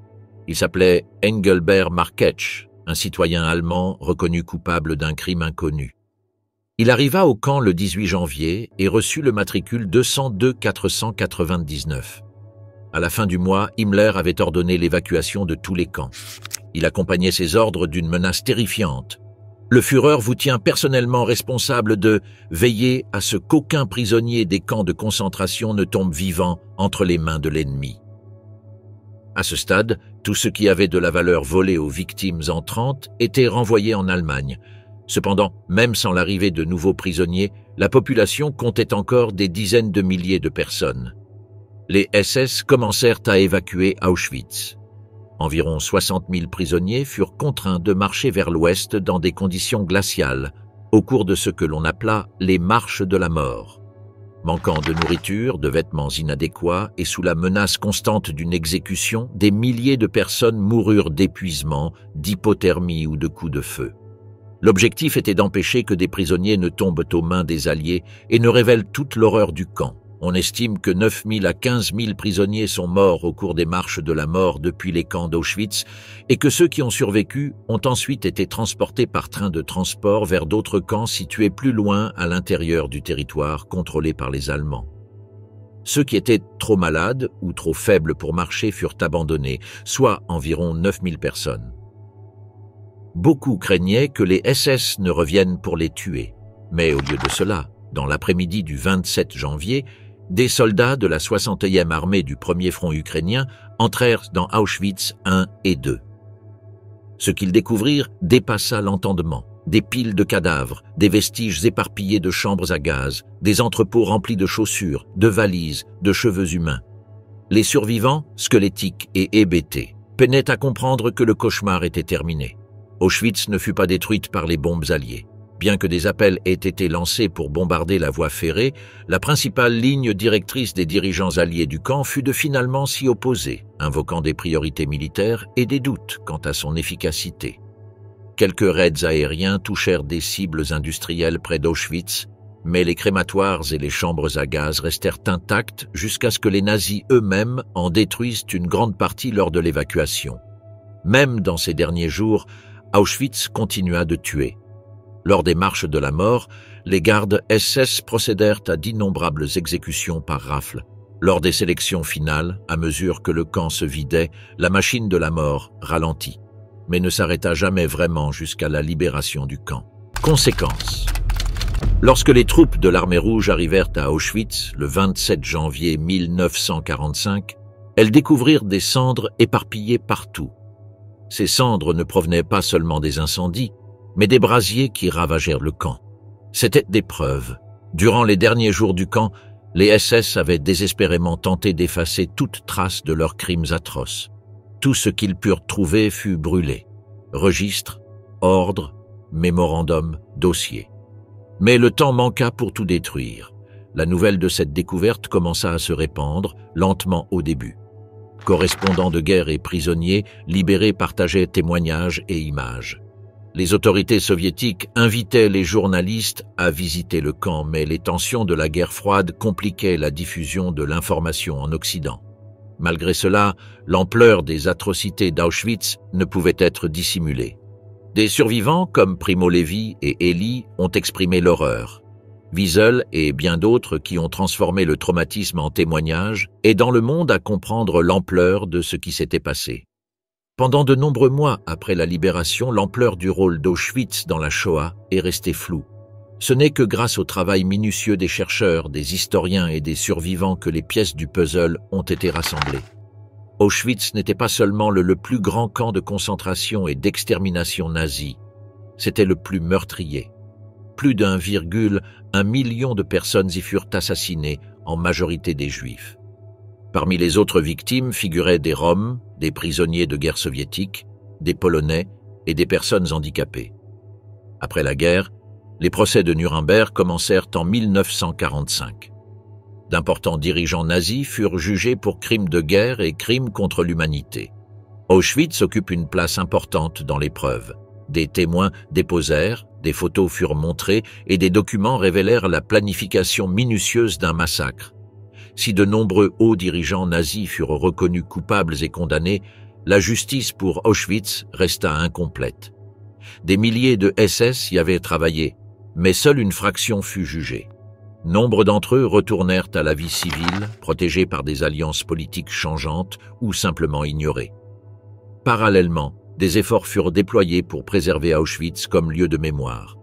A: Il s'appelait Engelbert Marketsch, un citoyen allemand reconnu coupable d'un crime inconnu. Il arriva au camp le 18 janvier et reçut le matricule 202 499. À la fin du mois, Himmler avait ordonné l'évacuation de tous les camps. Il accompagnait ces ordres d'une menace terrifiante. Le Führer vous tient personnellement responsable de veiller à ce qu'aucun prisonnier des camps de concentration ne tombe vivant entre les mains de l'ennemi. À ce stade, tout ce qui avait de la valeur volé aux victimes entrantes était renvoyé en Allemagne. Cependant, même sans l'arrivée de nouveaux prisonniers, la population comptait encore des dizaines de milliers de personnes. Les SS commencèrent à évacuer Auschwitz. Environ 60 000 prisonniers furent contraints de marcher vers l'ouest dans des conditions glaciales, au cours de ce que l'on appela les marches de la mort. Manquant de nourriture, de vêtements inadéquats et sous la menace constante d'une exécution, des milliers de personnes moururent d'épuisement, d'hypothermie ou de coups de feu. L'objectif était d'empêcher que des prisonniers ne tombent aux mains des Alliés et ne révèlent toute l'horreur du camp. On estime que 9 000 à 15 000 prisonniers sont morts au cours des marches de la mort depuis les camps d'Auschwitz et que ceux qui ont survécu ont ensuite été transportés par train de transport vers d'autres camps situés plus loin à l'intérieur du territoire contrôlé par les Allemands. Ceux qui étaient trop malades ou trop faibles pour marcher furent abandonnés, soit environ 9 000 personnes. Beaucoup craignaient que les SS ne reviennent pour les tuer, mais au lieu de cela, dans l'après-midi du 27 janvier, des soldats de la 60e armée du 1er front ukrainien entrèrent dans Auschwitz I et II. Ce qu'ils découvrirent dépassa l'entendement. Des piles de cadavres, des vestiges éparpillés de chambres à gaz, des entrepôts remplis de chaussures, de valises, de cheveux humains. Les survivants, squelettiques et hébétés, peinaient à comprendre que le cauchemar était terminé. Auschwitz ne fut pas détruite par les bombes alliées. Bien que des appels aient été lancés pour bombarder la voie ferrée, la principale ligne directrice des dirigeants alliés du camp fut de finalement s'y opposer, invoquant des priorités militaires et des doutes quant à son efficacité. Quelques raids aériens touchèrent des cibles industrielles près d'Auschwitz, mais les crématoires et les chambres à gaz restèrent intacts jusqu'à ce que les nazis eux-mêmes en détruisent une grande partie lors de l'évacuation. Même dans ces derniers jours, Auschwitz continua de tuer. Lors des marches de la mort, les gardes SS procédèrent à d'innombrables exécutions par rafle. Lors des sélections finales, à mesure que le camp se vidait, la machine de la mort ralentit, mais ne s'arrêta jamais vraiment jusqu'à la libération du camp. Conséquence. Lorsque les troupes de l'Armée rouge arrivèrent à Auschwitz le 27 janvier 1945, elles découvrirent des cendres éparpillées partout. Ces cendres ne provenaient pas seulement des incendies, mais des brasiers qui ravagèrent le camp. C'étaient des preuves. Durant les derniers jours du camp, les SS avaient désespérément tenté d'effacer toute trace de leurs crimes atroces. Tout ce qu'ils purent trouver fut brûlé. Registres, ordres, mémorandums, dossiers. Mais le temps manqua pour tout détruire. La nouvelle de cette découverte commença à se répandre, lentement au début. Correspondants de guerre et prisonniers libérés partageaient témoignages et images. Les autorités soviétiques invitaient les journalistes à visiter le camp, mais les tensions de la guerre froide compliquaient la diffusion de l'information en Occident. Malgré cela, l'ampleur des atrocités d'Auschwitz ne pouvait être dissimulée. Des survivants comme Primo Levi et Elie ont exprimé l'horreur. Wiesel et bien d'autres qui ont transformé le traumatisme en témoignage aidant le monde à comprendre l'ampleur de ce qui s'était passé. Pendant de nombreux mois après la libération, l'ampleur du rôle d'Auschwitz dans la Shoah est restée floue. Ce n'est que grâce au travail minutieux des chercheurs, des historiens et des survivants que les pièces du puzzle ont été rassemblées. Auschwitz n'était pas seulement le plus grand camp de concentration et d'extermination nazie, c'était le plus meurtrier. Plus d'1,1 million de personnes y furent assassinées, en majorité des Juifs. Parmi les autres victimes figuraient des Roms, des prisonniers de guerre soviétiques, des Polonais et des personnes handicapées. Après la guerre, les procès de Nuremberg commencèrent en 1945. D'importants dirigeants nazis furent jugés pour crimes de guerre et crimes contre l'humanité. Auschwitz occupe une place importante dans l'épreuve. Des témoins déposèrent, des photos furent montrées et des documents révélèrent la planification minutieuse d'un massacre. Si de nombreux hauts dirigeants nazis furent reconnus coupables et condamnés, la justice pour Auschwitz resta incomplète. Des milliers de SS y avaient travaillé, mais seule une fraction fut jugée. Nombre d'entre eux retournèrent à la vie civile, protégés par des alliances politiques changeantes ou simplement ignorés. Parallèlement, Des efforts furent déployés pour préserver Auschwitz comme lieu de mémoire.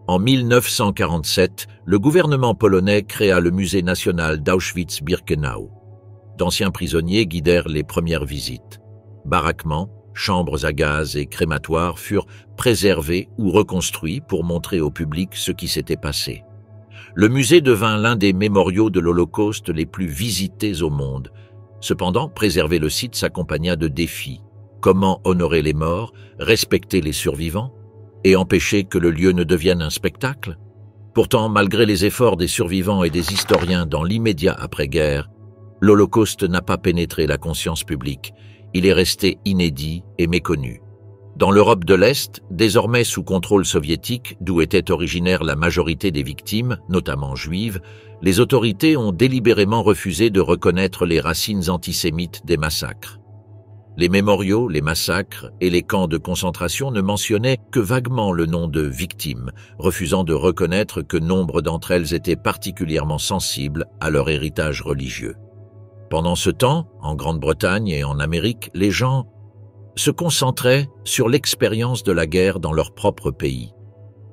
A: En 1947, le gouvernement polonais créa le musée national d'Auschwitz-Birkenau. D'anciens prisonniers guidèrent les premières visites. Baraquements, chambres à gaz et crématoires furent préservés ou reconstruits pour montrer au public ce qui s'était passé. Le musée devint l'un des mémoriaux de l'Holocauste les plus visités au monde. Cependant, préserver le site s'accompagna de défis. Comment honorer les morts, respecter les survivants et empêcher que le lieu ne devienne un spectacle? Pourtant, malgré les efforts des survivants et des historiens dans l'immédiat après-guerre, l'Holocauste n'a pas pénétré la conscience publique. Il est resté inédit et méconnu. Dans l'Europe de l'Est, désormais sous contrôle soviétique, d'où était originaire la majorité des victimes, notamment juives, les autorités ont délibérément refusé de reconnaître les racines antisémites des massacres. Les mémoriaux, les massacres et les camps de concentration ne mentionnaient que vaguement le nom de victimes, refusant de reconnaître que nombre d'entre elles étaient particulièrement sensibles à leur héritage religieux. Pendant ce temps, en Grande-Bretagne et en Amérique, les gens se concentraient sur l'expérience de la guerre dans leur propre pays.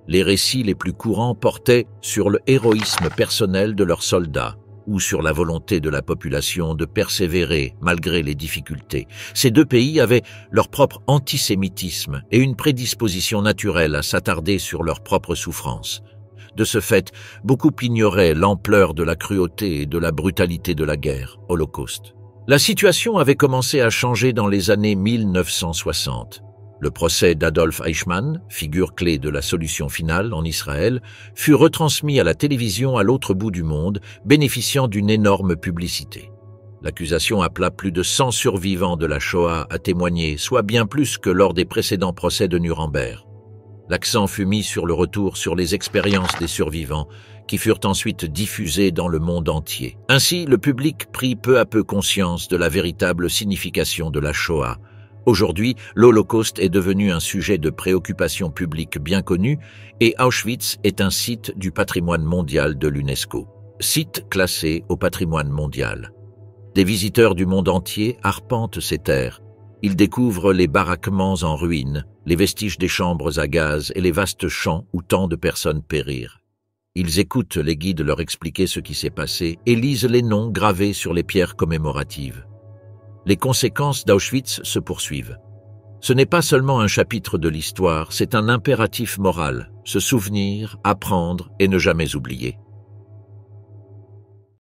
A: Les récits les plus courants portaient sur le héroïsme personnel de leurs soldats ou sur la volonté de la population de persévérer malgré les difficultés. Ces deux pays avaient leur propre antisémitisme et une prédisposition naturelle à s'attarder sur leurs propres souffrances. De ce fait, beaucoup ignoraient l'ampleur de la cruauté et de la brutalité de la guerre, Holocauste. La situation avait commencé à changer dans les années 1960. Le procès d'Adolf Eichmann, figure clé de la solution finale en Israël, fut retransmis à la télévision à l'autre bout du monde, bénéficiant d'une énorme publicité. L'accusation appela plus de 100 survivants de la Shoah à témoigner, soit bien plus que lors des précédents procès de Nuremberg. L'accent fut mis sur le retour sur les expériences des survivants, qui furent ensuite diffusées dans le monde entier. Ainsi, le public prit peu à peu conscience de la véritable signification de la Shoah. Aujourd'hui, l'Holocauste est devenu un sujet de préoccupation publique bien connu et Auschwitz est un site du patrimoine mondial de l'UNESCO. Site classé au patrimoine mondial. Des visiteurs du monde entier arpentent ces terres. Ils découvrent les baraquements en ruine, les vestiges des chambres à gaz et les vastes champs où tant de personnes périrent. Ils écoutent les guides leur expliquer ce qui s'est passé et lisent les noms gravés sur les pierres commémoratives. Les conséquences d'Auschwitz se poursuivent. Ce n'est pas seulement un chapitre de l'histoire, c'est un impératif moral, se souvenir, apprendre et ne jamais oublier.